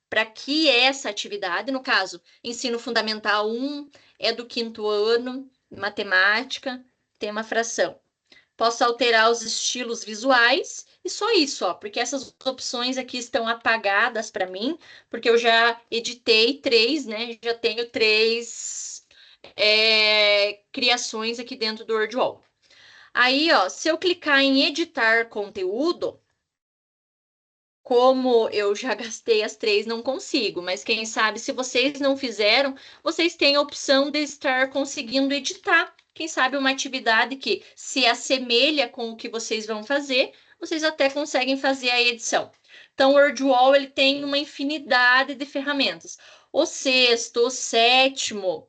para que essa atividade, no caso, ensino fundamental 1 é do 5º ano, matemática, tema fração. Posso alterar os estilos visuais e só isso, ó, porque essas opções aqui estão apagadas para mim, porque eu já editei 3, né? Já tenho 3 criações aqui dentro do WordWall. Aí, ó, se eu clicar em editar conteúdo, como eu já gastei as 3, não consigo, mas quem sabe se vocês não fizeram, vocês têm a opção de estar conseguindo editar. Quem sabe uma atividade que se assemelha com o que vocês vão fazer, vocês até conseguem fazer a edição. Então, o WordWall ele tem uma infinidade de ferramentas. O sexto, o sétimo,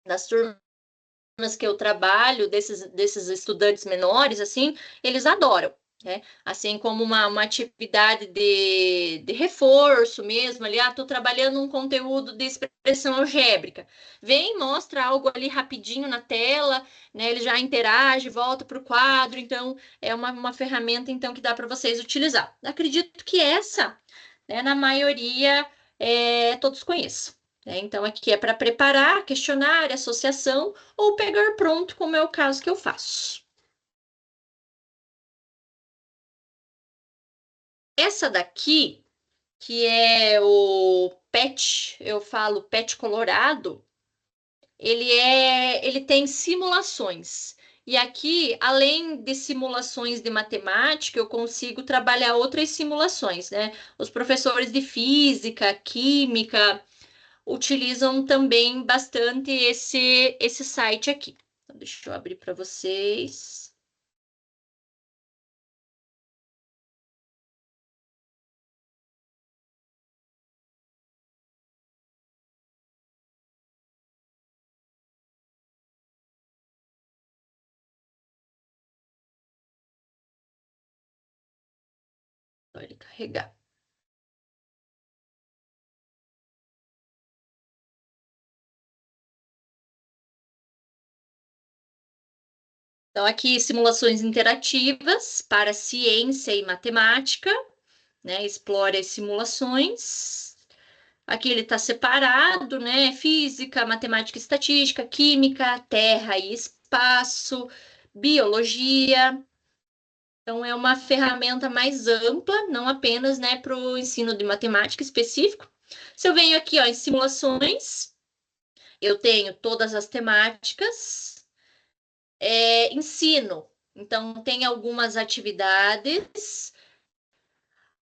das turmas que eu trabalho, desses estudantes menores, assim, eles adoram, né? Assim como uma atividade de reforço mesmo, ali, tô trabalhando um conteúdo de expressão algébrica. Vem, mostra algo ali rapidinho na tela, né? Ele já interage, volta para o quadro, então é uma ferramenta então que dá para vocês utilizar. Acredito que essa, né, na maioria, todos conheçam. Né? Então, aqui é para preparar, questionário, associação ou pegar pronto, como é o caso que eu faço. Essa daqui, que é o PET, eu falo PET colorado, ele tem simulações. E aqui, além de simulações de matemática, eu consigo trabalhar outras simulações, né? Os professores de física, química, utilizam também bastante esse site aqui. Então, deixa eu abrir para vocês. Para ele carregar. Então, aqui, simulações interativas para ciência e matemática, né? Explore as simulações. Aqui ele está separado, né? Física, matemática e estatística, química, terra e espaço, biologia. Então, é uma ferramenta mais ampla, não apenas, né, para o ensino de matemática específico. Se eu venho aqui, ó, em simulações, eu tenho todas as temáticas, ensino. Então, tem algumas atividades,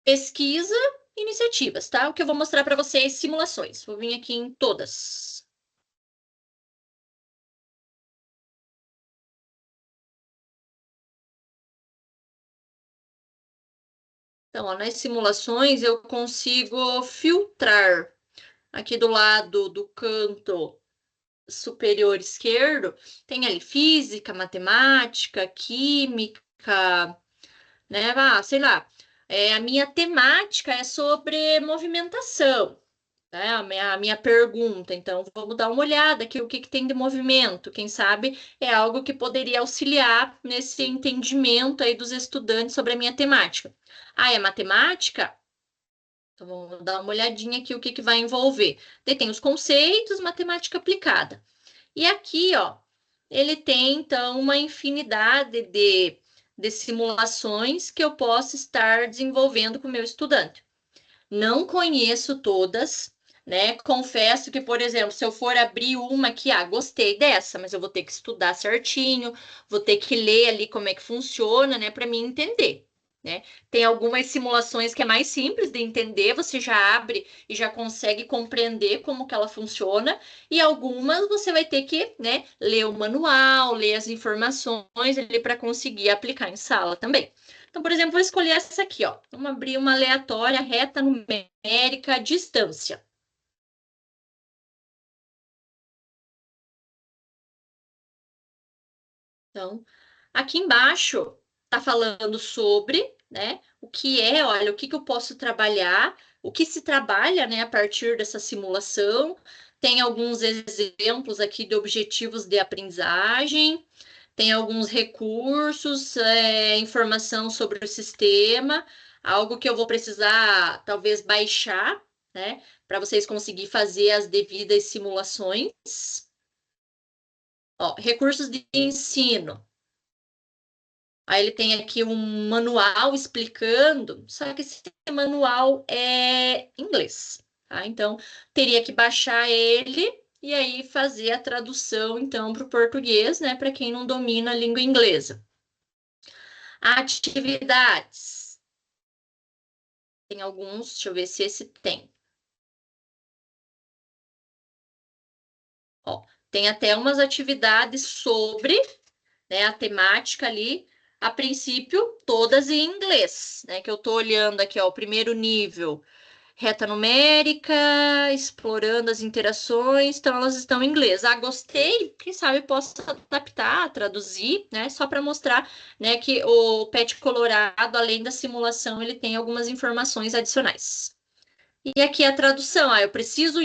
pesquisa, iniciativas, tá? O que eu vou mostrar para vocês, simulações. Vou vir aqui em todas. Então, ó, nas simulações eu consigo filtrar aqui do lado do canto superior esquerdo, tem ali física, matemática, química, né? Sei lá. A minha temática é sobre movimentação, né? A minha pergunta. Então, vamos dar uma olhada aqui o que tem de movimento. Quem sabe é algo que poderia auxiliar nesse entendimento aí dos estudantes sobre a minha temática. É matemática? Então, vamos dar uma olhadinha aqui o que vai envolver. Daí tem os conceitos, matemática aplicada. E aqui, ó, ele tem, então, uma infinidade de simulações que eu posso estar desenvolvendo com o meu estudante. Não conheço todas, né? Confesso que, por exemplo, se eu for abrir uma aqui, gostei dessa, mas eu vou ter que estudar certinho, vou ter que ler ali como é que funciona, né, para mim entender. Né? Tem algumas simulações que é mais simples de entender, você já abre e já consegue compreender como que ela funciona, e algumas você vai ter que, né, ler o manual, ler as informações ali para conseguir aplicar em sala também. Então, por exemplo, vou escolher essa aqui, ó. Vamos abrir uma aleatória reta numérica distância. Então, aqui embaixo está falando sobre, né, o que é, olha, o que que eu posso trabalhar, o que se trabalha, né, a partir dessa simulação. Tem alguns exemplos aqui de objetivos de aprendizagem, tem alguns recursos, informação sobre o sistema, algo que eu vou precisar talvez baixar, né, para vocês conseguirem fazer as devidas simulações. Ó, recursos de ensino. Aí ele tem aqui um manual explicando, só que esse manual é inglês, tá? Então, teria que baixar ele e aí fazer a tradução, então, para o português, né? Para quem não domina a língua inglesa. Atividades. Tem alguns, deixa eu ver se esse tem. Ó, tem até umas atividades sobre, né, a temática ali, a princípio, todas em inglês, né? Que eu tô olhando aqui, ó, o primeiro nível, reta numérica, explorando as interações, então elas estão em inglês. Gostei, quem sabe posso adaptar, traduzir, né? Só para mostrar, né, que o PET Colorado, além da simulação, ele tem algumas informações adicionais. E aqui a tradução, eu preciso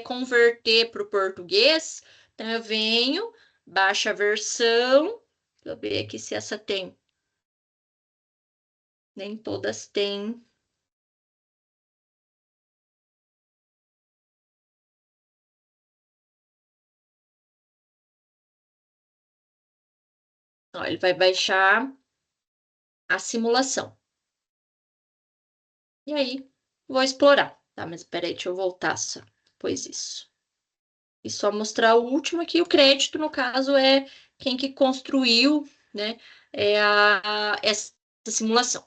converter para o português, então eu venho, baixo a versão, deixa eu ver aqui se essa tem. Nem todas têm. Ó, ele vai baixar a simulação. E aí, vou explorar. Tá, mas peraí, deixa eu voltar só. Pois isso. E só mostrar o último aqui. O crédito, no caso, é quem que construiu, né, essa simulação.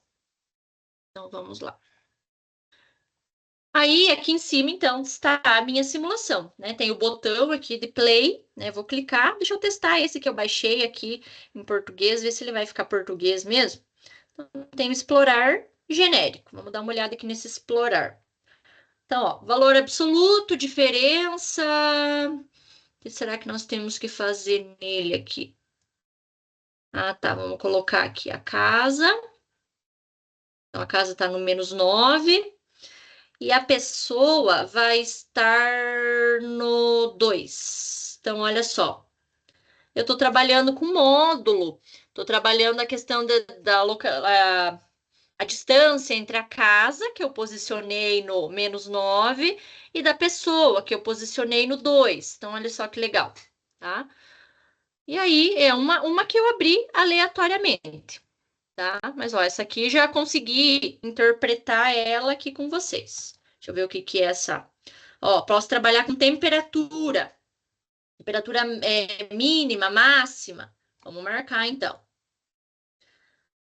Então, vamos lá. Aí, aqui em cima, então, está a minha simulação, né? Tem o botão aqui de play, né? Vou clicar. Deixa eu testar esse que eu baixei aqui em português, ver se ele vai ficar português mesmo. Então, tem o explorar genérico. Vamos dar uma olhada aqui nesse explorar. Então, ó, valor absoluto, diferença. O que será que nós temos que fazer nele aqui? Tá. Vamos colocar aqui a casa. Então, a casa está no -9. E a pessoa vai estar no 2. Então, olha só. Eu estou trabalhando com módulo. Estou trabalhando a questão a distância entre a casa, que eu posicionei no -9, e da pessoa, que eu posicionei no 2. Então, olha só que legal, tá? E aí, é uma que eu abri aleatoriamente, tá? Mas, ó, essa aqui já consegui interpretar ela aqui com vocês. Deixa eu ver o que que é essa. Ó, posso trabalhar com temperatura. Temperatura mínima, máxima. Vamos marcar, então.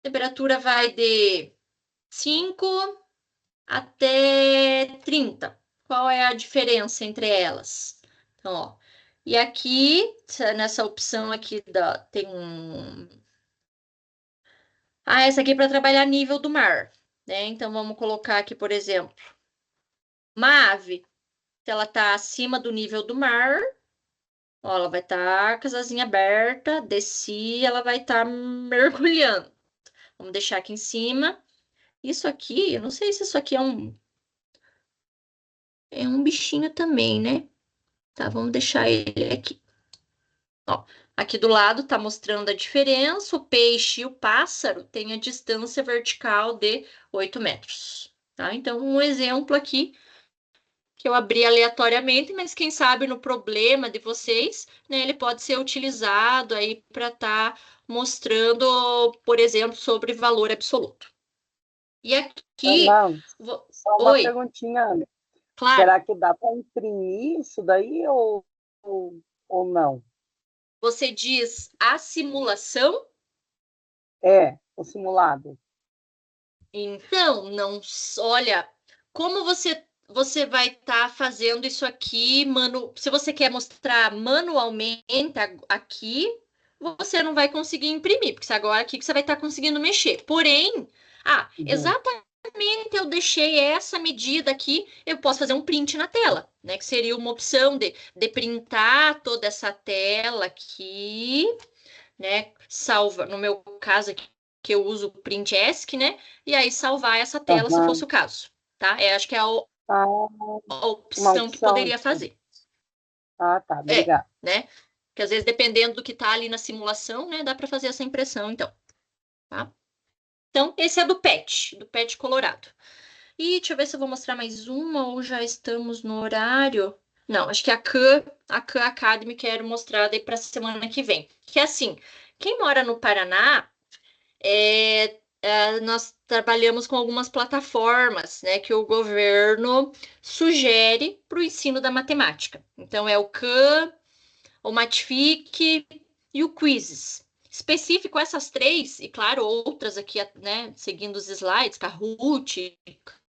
Temperatura vai de 5 até 30. Qual é a diferença entre elas? Então, ó, e aqui, nessa opção aqui, tem um... essa aqui é para trabalhar nível do mar, né? Então, vamos colocar aqui, por exemplo, uma ave, se ela está acima do nível do mar, ó, ela vai estar com as asinhas abertas, desci, ela vai estar mergulhando. Vamos deixar aqui em cima. Isso aqui, eu não sei se isso aqui é um bichinho também, né? Tá, vamos deixar ele aqui. Ó, aqui do lado está mostrando a diferença. O peixe e o pássaro têm a distância vertical de 8 metros. Tá? Então, um exemplo aqui que eu abri aleatoriamente, mas quem sabe no problema de vocês, né, ele pode ser utilizado aí para estar mostrando, por exemplo, sobre valor absoluto. E aqui, Não. só uma Oi, perguntinha, Ana. claro. Será que dá para imprimir isso daí ou não? Você diz a simulação? É, o simulado. Então, não, olha, como você vai estar fazendo isso aqui, mano, se você quer mostrar manualmente aqui, você não vai conseguir imprimir, porque agora aqui que você vai estar conseguindo mexer. Porém, Uhum. exatamente eu deixei essa medida aqui, eu posso fazer um print na tela, né? Que seria uma opção de printar toda essa tela aqui, né? Salva, no meu caso aqui, que eu uso o print ESC, né? E aí salvar essa tela se fosse Aham. o caso, tá? Acho que é Ah, a uma opção que opção. poderia fazer. Ah, tá, É, obrigada. né? Que às vezes, dependendo do que tá ali na simulação, né? Dá para fazer essa impressão, então, tá? Então, esse é do PET colorado. E deixa eu ver se eu vou mostrar mais uma ou já estamos no horário. Não, acho que a Khan Academy quero mostrar daí para semana que vem. Que é assim, quem mora no Paraná, nós trabalhamos com algumas plataformas, né, que o governo sugere para o ensino da matemática. Então, é o Khan, o Matific e o Quizzes. Específico essas três, e claro, outras aqui, né, seguindo os slides, Kahoot,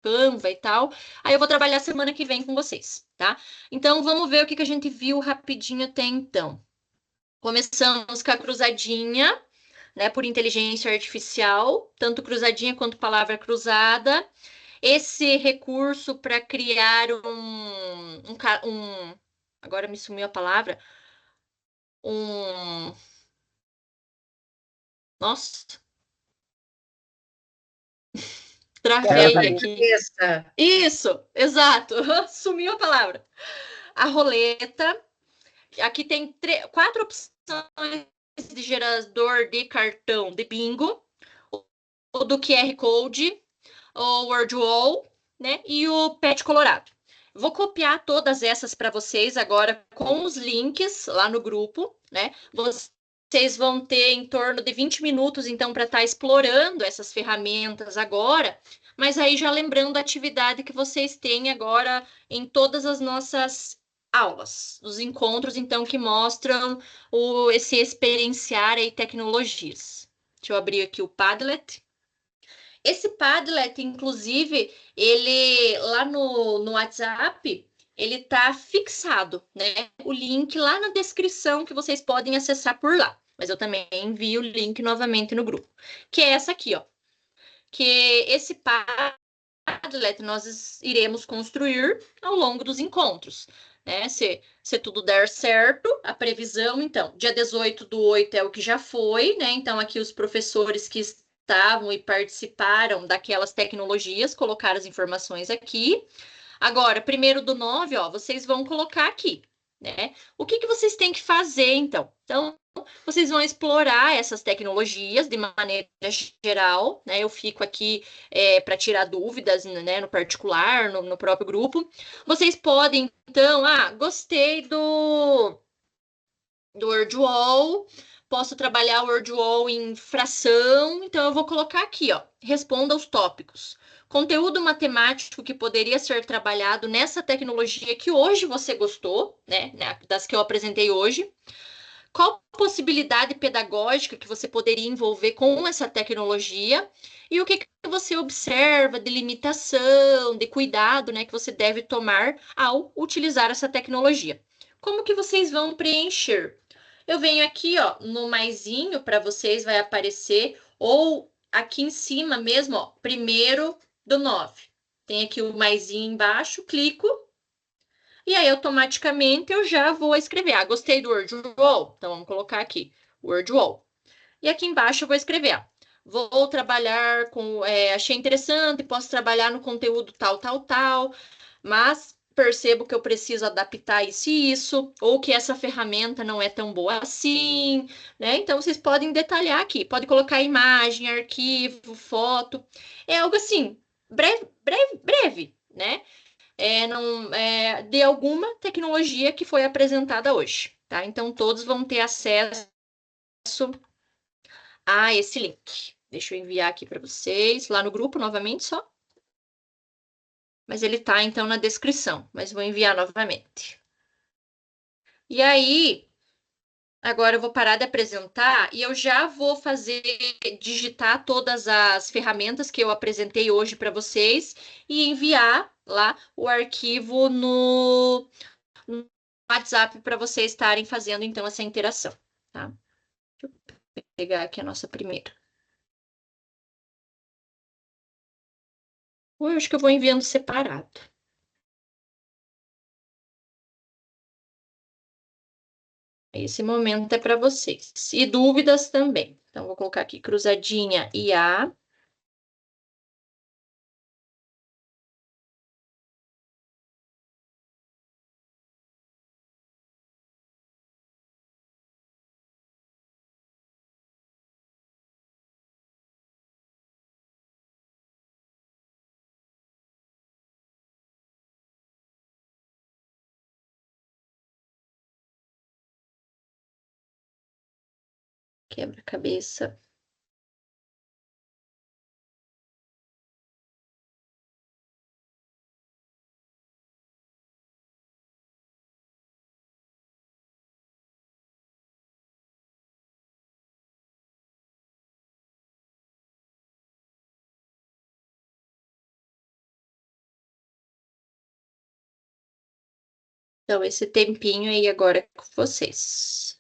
Canva e tal. Aí eu vou trabalhar semana que vem com vocês, tá? Então, vamos ver o que que a gente viu rapidinho até então. Começamos com a cruzadinha, né, por inteligência artificial, tanto cruzadinha quanto palavra cruzada. Esse recurso para criar agora me sumiu a palavra, um, nossa, travei aqui. Quebra-cabeça. Isso, exato, sumiu a palavra. A roleta. Aqui tem quatro opções de gerador de cartão de bingo, o do QR Code, o WordWall, né? E o Pet Colorado. Vou copiar todas essas para vocês agora com os links lá no grupo, né? Vocês vão ter em torno de 20 minutos, então, para estar explorando essas ferramentas agora, mas aí já lembrando a atividade que vocês têm agora em todas as nossas aulas, os encontros, então, que mostram esse experienciar aí tecnologias. Deixa eu abrir aqui o Padlet. Esse Padlet, inclusive, ele lá no WhatsApp, ele tá fixado, né? O link lá na descrição que vocês podem acessar por lá. Mas eu também envio o link novamente no grupo. Que é essa aqui, ó. Que esse Padlet nós iremos construir ao longo dos encontros. Né? Se tudo der certo, a previsão, então, dia 18/8 é o que já foi, né? Então, aqui os professores que estavam e participaram daquelas tecnologias, colocaram as informações aqui. Agora, 1º do 9, ó, vocês vão colocar aqui, né? O que que vocês têm que fazer, então? Então, vocês vão explorar essas tecnologias de maneira geral, né? Eu fico aqui para tirar dúvidas, né, no particular, no próprio grupo. Vocês podem, então, gostei do WordWall, posso trabalhar o WordWall em fração, então eu vou colocar aqui, ó, responda aos tópicos. Conteúdo matemático que poderia ser trabalhado nessa tecnologia que hoje você gostou, né, das que eu apresentei hoje. Qual possibilidade pedagógica que você poderia envolver com essa tecnologia? E o que que você observa de limitação, de cuidado, né, que você deve tomar ao utilizar essa tecnologia? Como que vocês vão preencher? Eu venho aqui, ó, no maisinho para vocês vai aparecer, ou aqui em cima mesmo, ó, 1º do 9. Tem aqui o maisinho embaixo, clico e aí, automaticamente, eu já vou escrever. Gostei do WordWall? Então, vamos colocar aqui, WordWall. E aqui embaixo eu vou escrever, vou trabalhar com... achei interessante, posso trabalhar no conteúdo tal, tal, tal, mas percebo que eu preciso adaptar isso e isso, ou que essa ferramenta não é tão boa assim, né? Então, vocês podem detalhar aqui. Pode colocar imagem, arquivo, foto. É algo assim, breve, breve, breve, né? Não, de alguma tecnologia que foi apresentada hoje, tá? Então, todos vão ter acesso a esse link. Deixa eu enviar aqui para vocês, lá no grupo, novamente, só. Mas ele tá então na descrição, mas vou enviar novamente. E aí, agora eu vou parar de apresentar e eu já vou fazer digitar todas as ferramentas que eu apresentei hoje para vocês e enviar lá o arquivo no WhatsApp para vocês estarem fazendo então essa interação, tá? Vou pegar aqui a nossa primeira. Eu acho que eu vou enviando separado. Esse momento é para vocês. E dúvidas também. Então, vou colocar aqui cruzadinha IA. Quebra-cabeça. Então, esse tempinho aí agora é com vocês.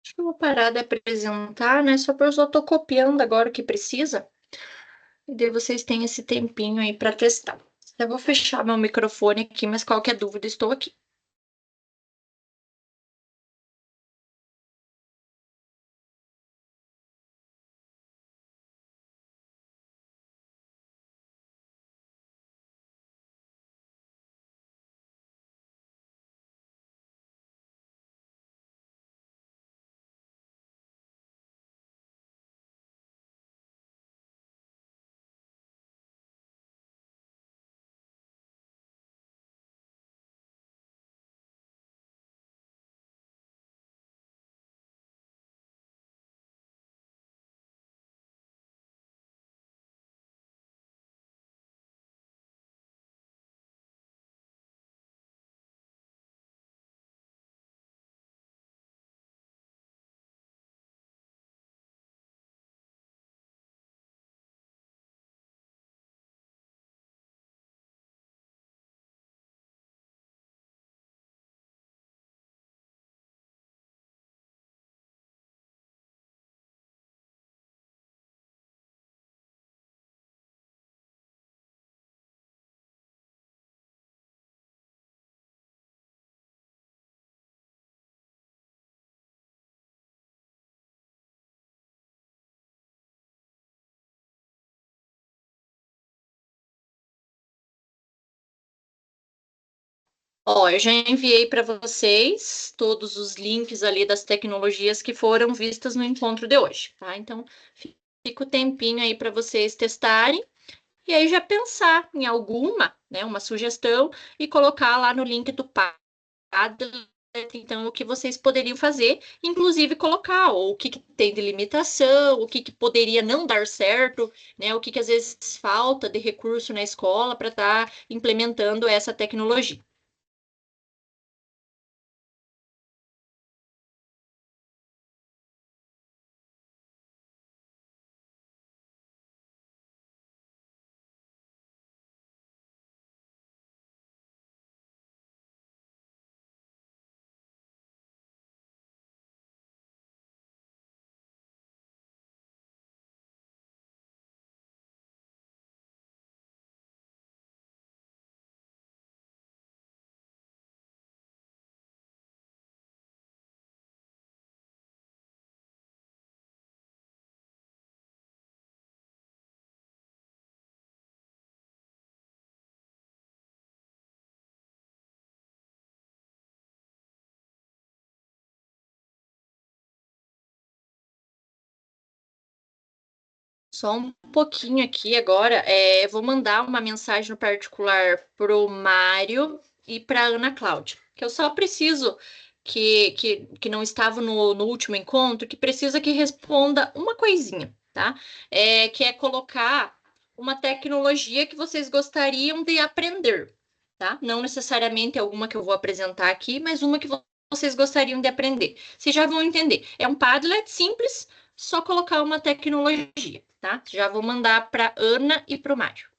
Acho que eu vou parar de apresentar, né? Só porque eu só tô copiando agora o que precisa. E daí vocês têm esse tempinho aí para testar. Eu vou fechar meu microfone aqui, mas qualquer dúvida, estou aqui. Ó, eu já enviei para vocês todos os links ali das tecnologias que foram vistas no encontro de hoje, tá? Então, fica o tempinho aí para vocês testarem e aí já pensar em alguma, né, uma sugestão e colocar lá no link do Padlet, então, o que vocês poderiam fazer, inclusive colocar o que tem de limitação, o que poderia não dar certo, né, o que às vezes falta de recurso na escola para estar implementando essa tecnologia. Só um pouquinho aqui agora. Eu vou mandar uma mensagem no particular pro Mário e para Ana Cláudia, que eu só preciso que não estava no último encontro, que precisa que responda uma coisinha, tá? Que é colocar uma tecnologia que vocês gostariam de aprender, tá? Não necessariamente alguma que eu vou apresentar aqui, mas uma que vocês gostariam de aprender. Vocês já vão entender. É um Padlet simples, só colocar uma tecnologia, tá? Já vou mandar para Ana e para o Mário.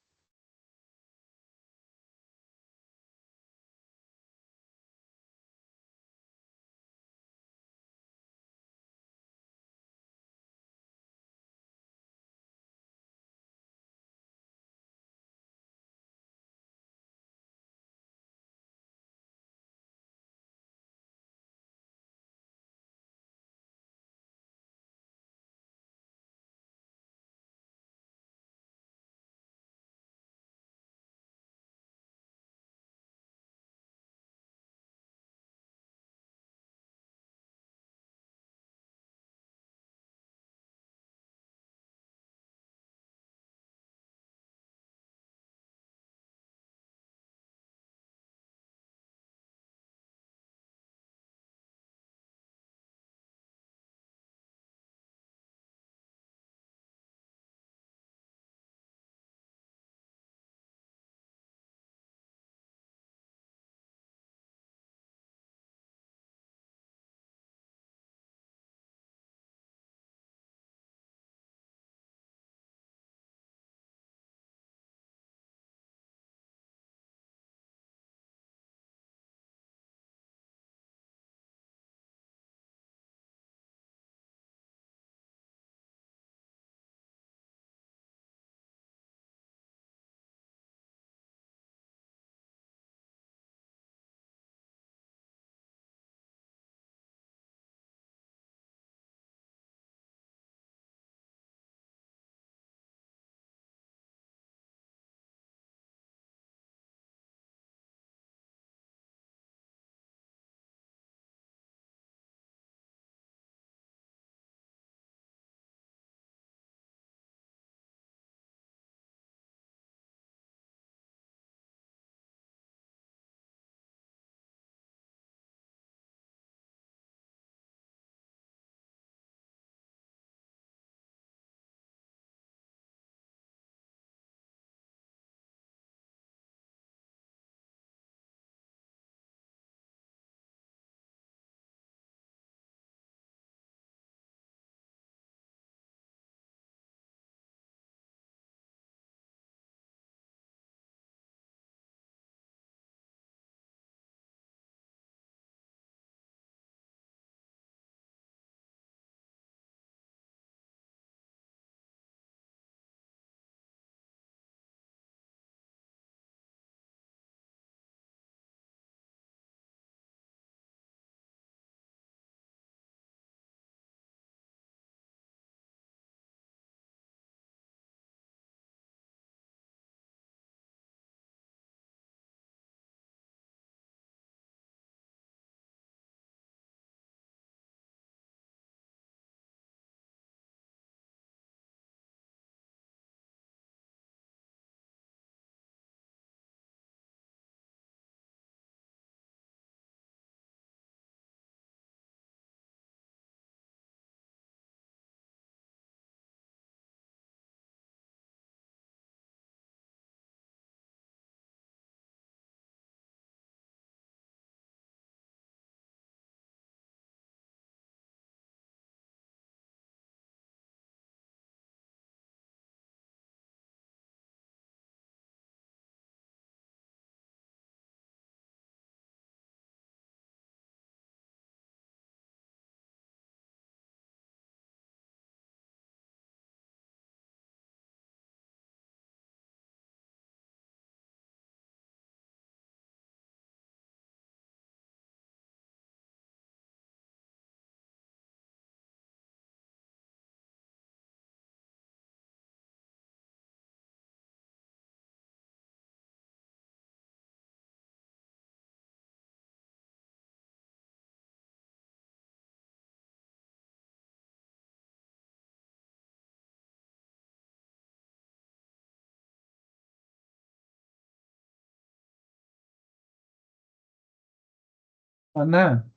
Ana,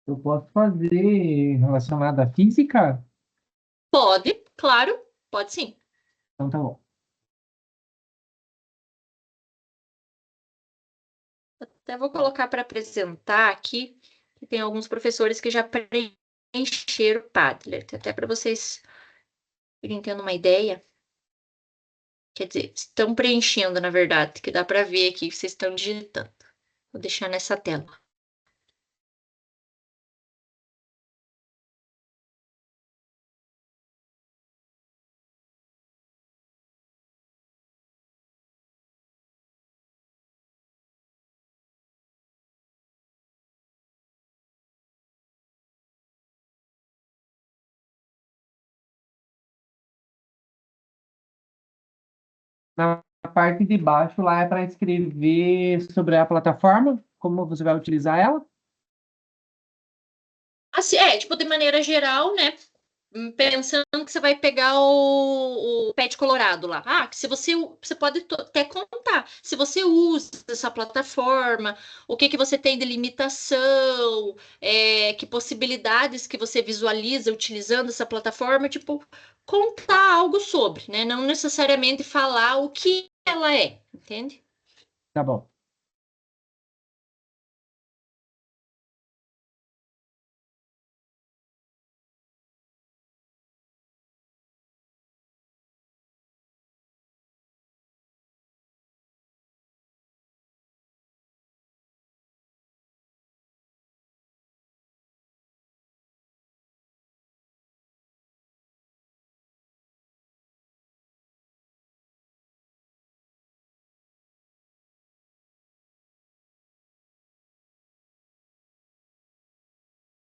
eu posso fazer relacionado à física? Pode, claro, pode sim. Então tá bom. Até vou colocar para apresentar aqui, que tem alguns professores que já preencheram o Padlet, até para vocês irem tendo uma ideia. Quer dizer, estão preenchendo, na verdade, que dá para ver aqui que vocês estão digitando. Vou deixar nessa tela. Na parte de baixo lá é para escrever sobre a plataforma, como você vai utilizar ela. Assim, tipo, de maneira geral, né? Pensando que você vai pegar o pet colorado lá. Ah, que se você pode até contar. Se você usa essa plataforma, o que que você tem de limitação, que possibilidades que você visualiza utilizando essa plataforma, tipo, contar algo sobre, né? Não necessariamente falar o que ela é, entende? Tá bom.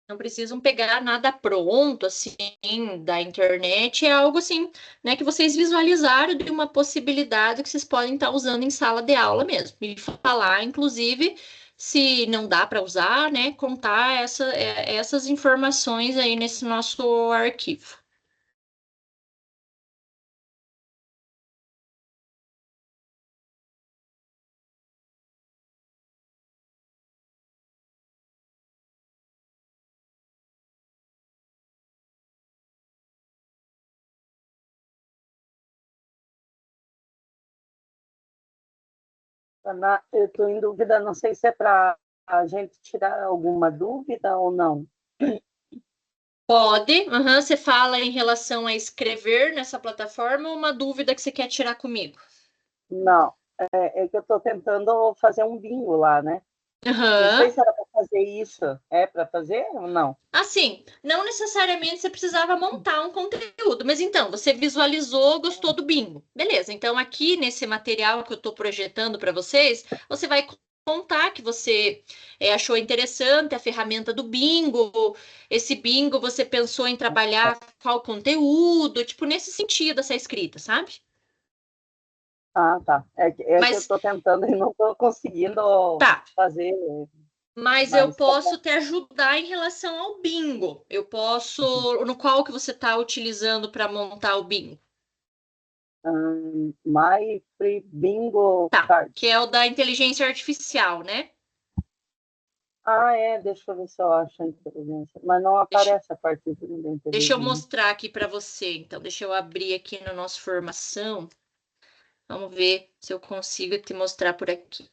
Não precisam pegar nada pronto, assim, da internet. É algo assim, né, que vocês visualizaram de uma possibilidade que vocês podem estar usando em sala de aula mesmo. E falar, inclusive, se não dá para usar, né, contar essas informações aí nesse nosso arquivo. Ana, eu estou em dúvida, não sei se é para a gente tirar alguma dúvida ou não. Pode, você fala em relação a escrever nessa plataforma ou uma dúvida que você quer tirar comigo? Não, é que eu estou tentando fazer um bingo lá, né? Não Aham. sei se era para fazer isso. É para fazer ou não? Assim, não necessariamente você precisava montar um conteúdo, mas então, você visualizou, gostou do bingo. Beleza, então aqui nesse material que eu estou projetando para vocês, você vai contar que você achou interessante a ferramenta do bingo. Esse bingo você pensou em trabalhar qual conteúdo, tipo, nesse sentido, essa escrita, sabe? Ah, tá. É que eu Mas estou tentando e não estou conseguindo tá, fazer, mas eu mas tá bom. posso te ajudar em relação ao bingo. Eu posso, no qual que você está utilizando para montar o bingo? My Free Bingo Tá, que é Cards. o da inteligência artificial, né? Ah, deixa eu ver se eu acho a inteligência. Mas não Deixa, aparece a parte da deixa eu inteligência. mostrar aqui para você. Então, deixa eu abrir aqui no nosso formação. Vamos ver se eu consigo te mostrar por aqui.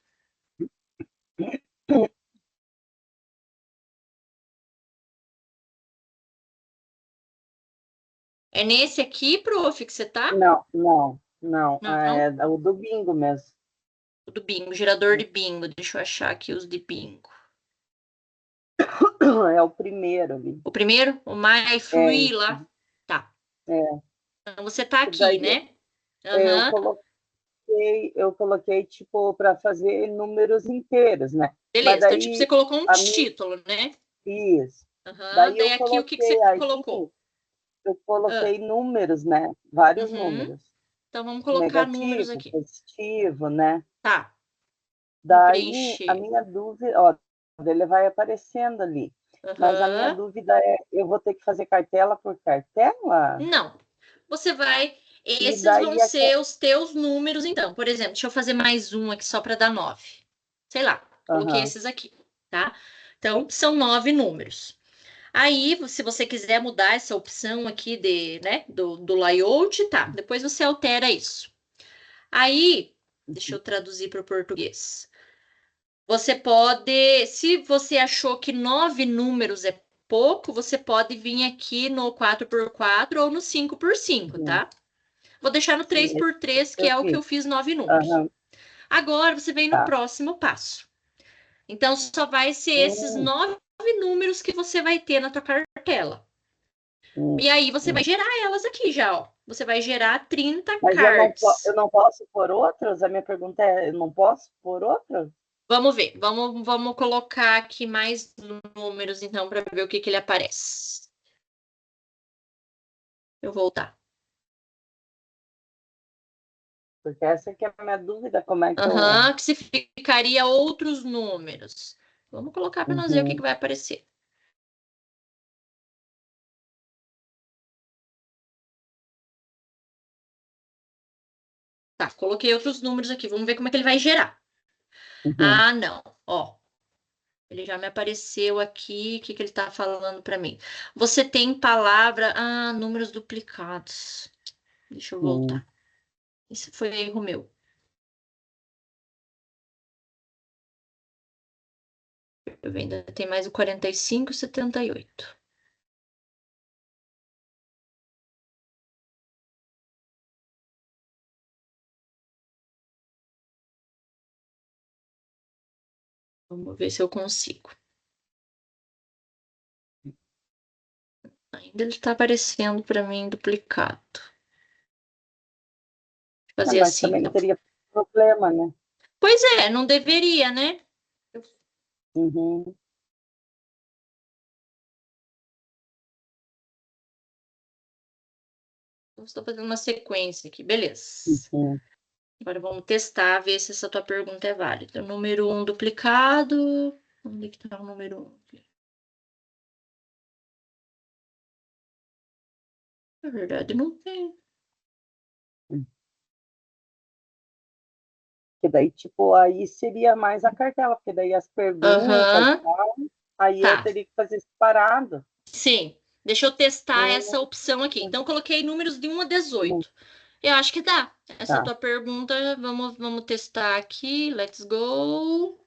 É nesse aqui, prof, que você tá? Não, não, não. Não, não. É o do bingo mesmo. O do bingo, gerador de bingo. Deixa eu achar aqui os de bingo. É o primeiro ali. O primeiro, o My É, Free lá. Tá. é. Então, você tá E aqui, daí né? eu Aham. coloquei tipo para fazer números inteiros, né? Mas Beleza. Então, tipo, você daí colocou um a minha título, né? isso. Aham. Daí Daí aqui, o que que você colocou? eu Ah, coloquei números, né? Vários uhum. números. Então, vamos colocar números Negativo, aqui. positivo, né? Tá. Vamos Daí a preencher. minha dúvida, ó, ele vai aparecendo ali. Mas a minha Aham. dúvida é, eu vou ter que fazer cartela por cartela? Não. Você vai. E Esses vão daí ser os teus números, então. Por exemplo, deixa eu fazer mais um aqui só para dar 9. Sei lá, coloquei aham, esses aqui, tá? Então, são 9 números. Aí, se você quiser mudar essa opção aqui do layout, tá. Depois você altera isso. Aí, deixa eu traduzir para o português. Você pode, se você achou que 9 números é pouco, você pode vir aqui no 4x4 ou no 5x5, tá? Vou deixar no 3x3, que é o que eu fiz 9 números. Aham, Agora, você vem no tá. próximo passo. Então, só vai ser esses 9 números que você vai ter na tua cartela. E aí, você vai gerar elas aqui já, ó. Você vai gerar 30 Mas cards. eu não posso pôr outras? A minha pergunta é, eu não posso pôr outras? Vamos ver. Vamos colocar aqui mais números, então, para ver o que ele aparece. Eu vou voltar. Porque essa aqui é a minha dúvida, como é que Aham, que se ficaria outros números. Vamos colocar para nós ver o que vai aparecer. Tá, coloquei outros números aqui. Vamos ver como é que ele vai gerar. Ah, não. Ó, ele já me apareceu aqui. O que ele está falando para mim? Você tem palavra... Ah, números duplicados. Deixa eu voltar. Isso foi erro meu. Eu ainda tem mais o 45 e 78. Vamos ver se eu consigo. Ainda ele está aparecendo para mim duplicado. Fazer mas assim. também teria problema, né? Pois é, não deveria, né? Uhum. Estou fazendo uma sequência aqui, beleza. Uhum. Agora vamos testar, ver se essa tua pergunta é válida. Número 1 duplicado. Onde é que está o número 1? Na verdade, não tem. Que daí, tipo, aí seria mais a cartela, porque daí as perguntas, Aham, tal, aí eu tá. teria que fazer separado. Sim. Deixa eu testar essa Hum, opção aqui. Então, coloquei números de 1 a 18. Eu acho que dá. Essa tá. tua pergunta, vamos testar aqui. Let's go.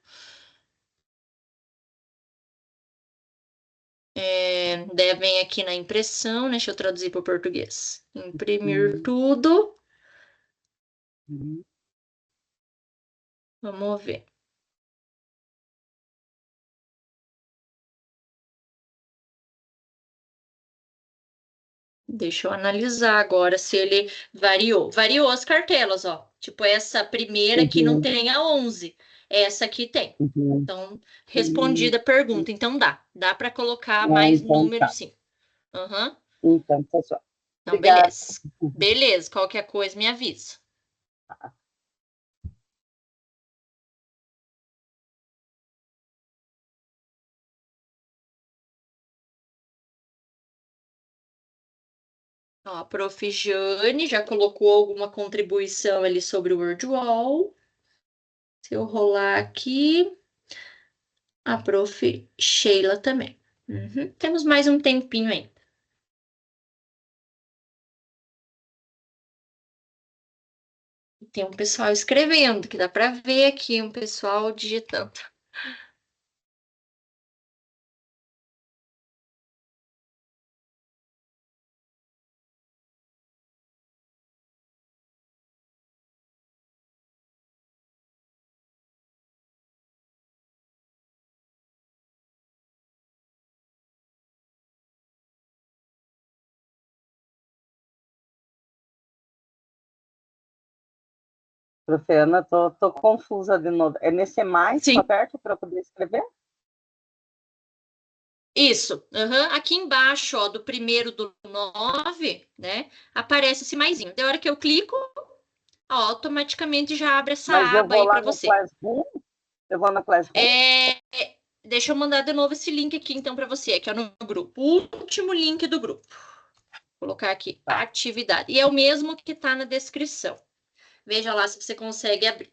Devem aqui na impressão, deixa eu traduzir para o português. Imprimir tudo. Uhum. Vamos ver. Deixa eu analisar agora se ele variou. Variou as cartelas, ó. Tipo, essa primeira aqui não Uhum. tem a 11. Essa aqui tem. Uhum. Então, respondida a pergunta. Então, dá. Dá para colocar Ah, mais então números, tá. sim. Aham. Então, pessoal. Então, Obrigada. beleza. Beleza. Qualquer coisa, me avisa. Ó, a Prof. Jane já colocou alguma contribuição ali sobre o WordWall. Se eu rolar aqui, a Prof. Sheila também. Uhum. Temos mais um tempinho ainda. Tem um pessoal escrevendo, que dá para ver aqui um pessoal digitando. Profe. Ana, tô confusa de novo. É nesse mais que eu Sim. aperto para poder escrever? Isso. Uhum. Aqui embaixo, ó, do primeiro do 9, né? Aparece esse maisinho. Da hora que eu clico, ó, automaticamente já abre essa Mas eu aba vou aí lá para no você. Classroom? Eu vou no Classroom? Deixa eu mandar de novo esse link aqui, então, para você, que é no grupo. O último link do grupo. Vou colocar aqui, Tá. atividade. E é o mesmo que está na descrição. Veja lá se você consegue abrir.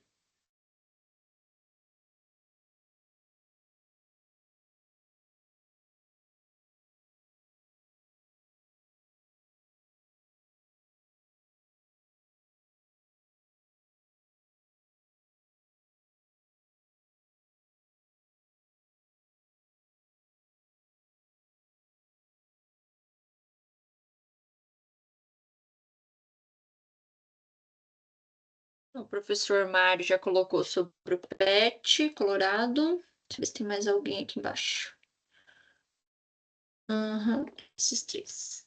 O professor Mário já colocou sobre o PET colorado. Deixa eu ver se tem mais alguém aqui embaixo. Uhum, esses 3.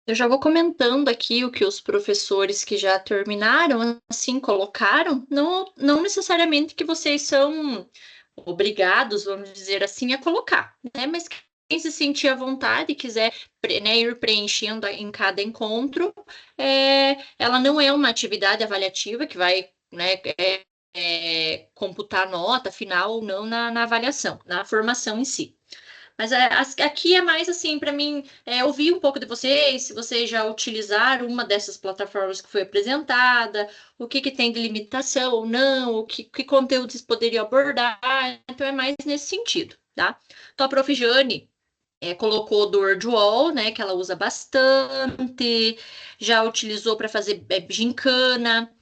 Eu já vou comentando aqui o que os professores que já terminaram, assim, colocaram. Não necessariamente que vocês são obrigados, vamos dizer assim, a colocar, né? Mas quem se sentir à vontade e quiser, né, ir preenchendo em cada encontro, ela não é uma atividade avaliativa que vai, né, computar nota final ou não na avaliação, na formação em si. Mas aqui é mais assim, para mim, ouvir um pouco de vocês, se vocês já utilizaram uma dessas plataformas que foi apresentada, o que tem de limitação ou não, que conteúdos poderiam abordar. Então, é mais nesse sentido, tá? Então, a Prof. Jane colocou do Wordwall, né, que ela usa bastante, já utilizou para fazer gincana,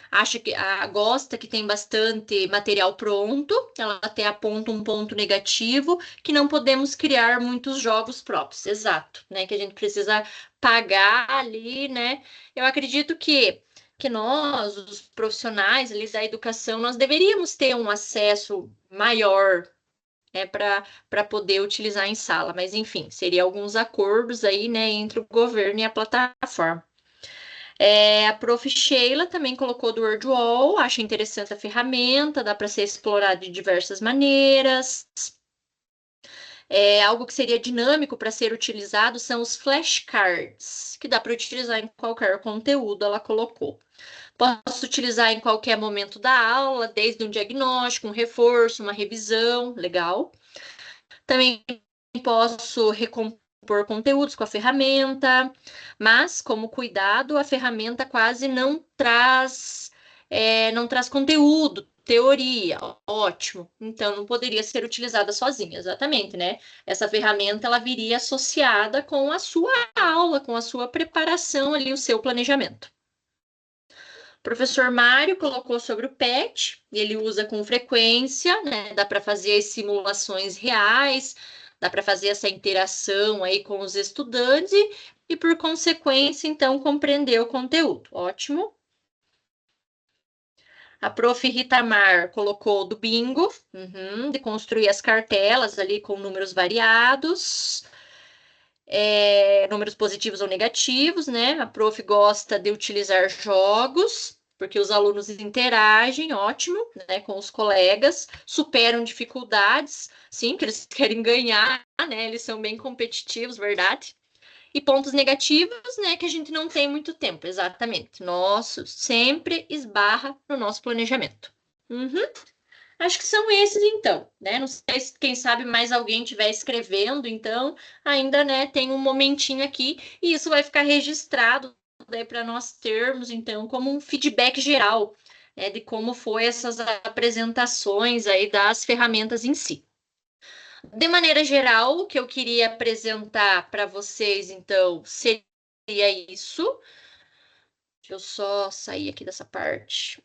acha que gosta que tem bastante material pronto, ela até aponta um ponto negativo, que não podemos criar muitos jogos próprios, exato, né? Que a gente precisa pagar ali, né? Eu acredito que que nós, os profissionais ali da educação, nós deveríamos ter um acesso maior, né, para poder utilizar em sala, mas enfim, seria alguns acordos aí, né, entre o governo e a plataforma. A prof. Sheila também colocou do WordWall, acho interessante a ferramenta, dá para ser explorado de diversas maneiras. Algo que seria dinâmico para ser utilizado são os flashcards, que dá para utilizar em qualquer conteúdo, ela colocou. Posso utilizar em qualquer momento da aula, desde um diagnóstico, um reforço, uma revisão, legal. Também posso recompor conteúdos com a ferramenta, mas como cuidado, a ferramenta quase não traz conteúdo, teoria, ótimo. Então não poderia ser utilizada sozinha, exatamente, né? Essa ferramenta ela viria associada com a sua aula, com a sua preparação ali, o seu planejamento. O professor Mário colocou sobre o PET, ele usa com frequência, né? Dá para fazer as simulações reais, dá para fazer essa interação aí com os estudantes e, por consequência, então, compreender o conteúdo. Ótimo. A prof. Rita Mar colocou do bingo, de construir as cartelas ali com números variados, números positivos ou negativos, né? A prof. gosta de utilizar jogos, porque os alunos interagem, ótimo, né, com os colegas, superam dificuldades, sim, que eles querem ganhar, né? Eles são bem competitivos, verdade? E pontos negativos, né, que a gente não tem muito tempo, exatamente. Nosso sempre esbarra no nosso planejamento. Acho que são esses, então, né? Não sei se, quem sabe, mais alguém estiver escrevendo, então, ainda, né, tem um momentinho aqui, e isso vai ficar registrado daí para nós termos, então, como um feedback geral, né, de como foi essas apresentações aí das ferramentas em si. De maneira geral, o que eu queria apresentar para vocês, então, seria isso. Deixa eu só sair aqui dessa parte.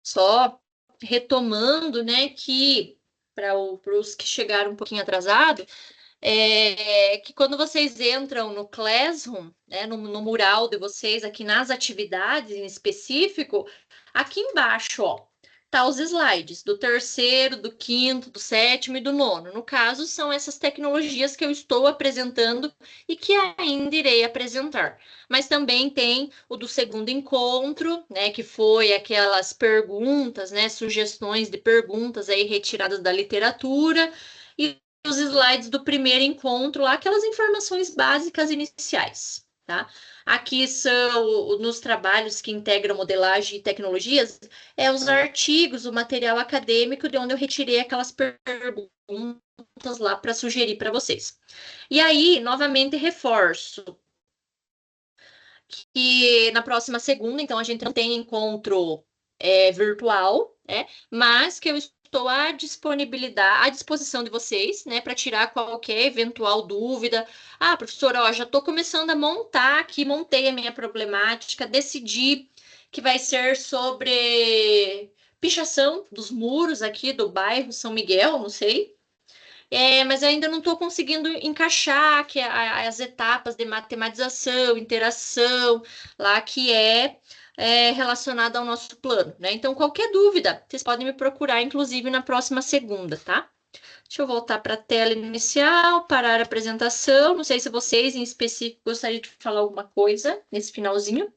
Só retomando, né, que para os que chegaram um pouquinho atrasado, que quando vocês entram no Classroom, né, no mural de vocês, aqui nas atividades em específico, aqui embaixo, ó, tá os slides do terceiro, do quinto, do sétimo e do nono. No caso, são essas tecnologias que eu estou apresentando e que ainda irei apresentar. Mas também tem o do segundo encontro, né, que foi aquelas perguntas, né, sugestões de perguntas aí retiradas da literatura, e os slides do primeiro encontro, lá, aquelas informações básicas iniciais, tá? Aqui são, nos trabalhos que integram modelagem e tecnologias, os artigos, o material acadêmico, de onde eu retirei aquelas perguntas lá para sugerir para vocês. E aí, novamente, reforço que na próxima segunda, então, a gente não tem encontro virtual, né? Mas que eu estou à disposição de vocês, né, para tirar qualquer eventual dúvida. Ah, professora, ó, já estou começando a montar aqui, montei a minha problemática, decidi que vai ser sobre pichação dos muros aqui do bairro São Miguel, não sei. Mas eu ainda não estou conseguindo encaixar as etapas de matematização, interação, lá que relacionada ao nosso plano, né? Então, qualquer dúvida, vocês podem me procurar, inclusive, na próxima segunda, tá? Deixa eu voltar para a tela inicial, parar a apresentação. Não sei se vocês, em específico, gostariam de falar alguma coisa nesse finalzinho.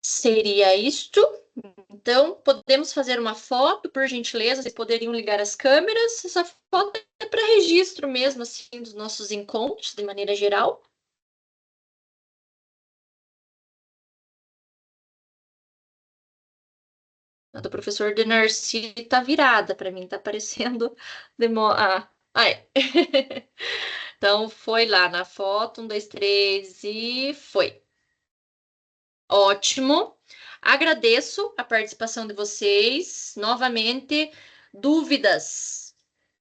Seria isto. Então, podemos fazer uma foto, por gentileza, vocês poderiam ligar as câmeras. Essa foto é para registro mesmo, assim, dos nossos encontros, de maneira geral. A do professor de Narci tá virada para mim, tá aparecendo. Então, foi lá na foto, 1, 2, 3 e foi. Ótimo. Agradeço a participação de vocês. Novamente, dúvidas,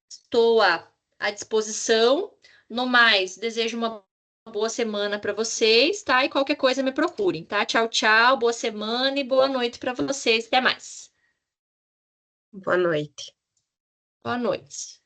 estou à disposição. No mais, desejo uma boa semana para vocês, tá? E qualquer coisa me procurem, tá? Tchau, tchau, boa semana e boa noite para vocês. Até mais. Boa noite. Boa noite.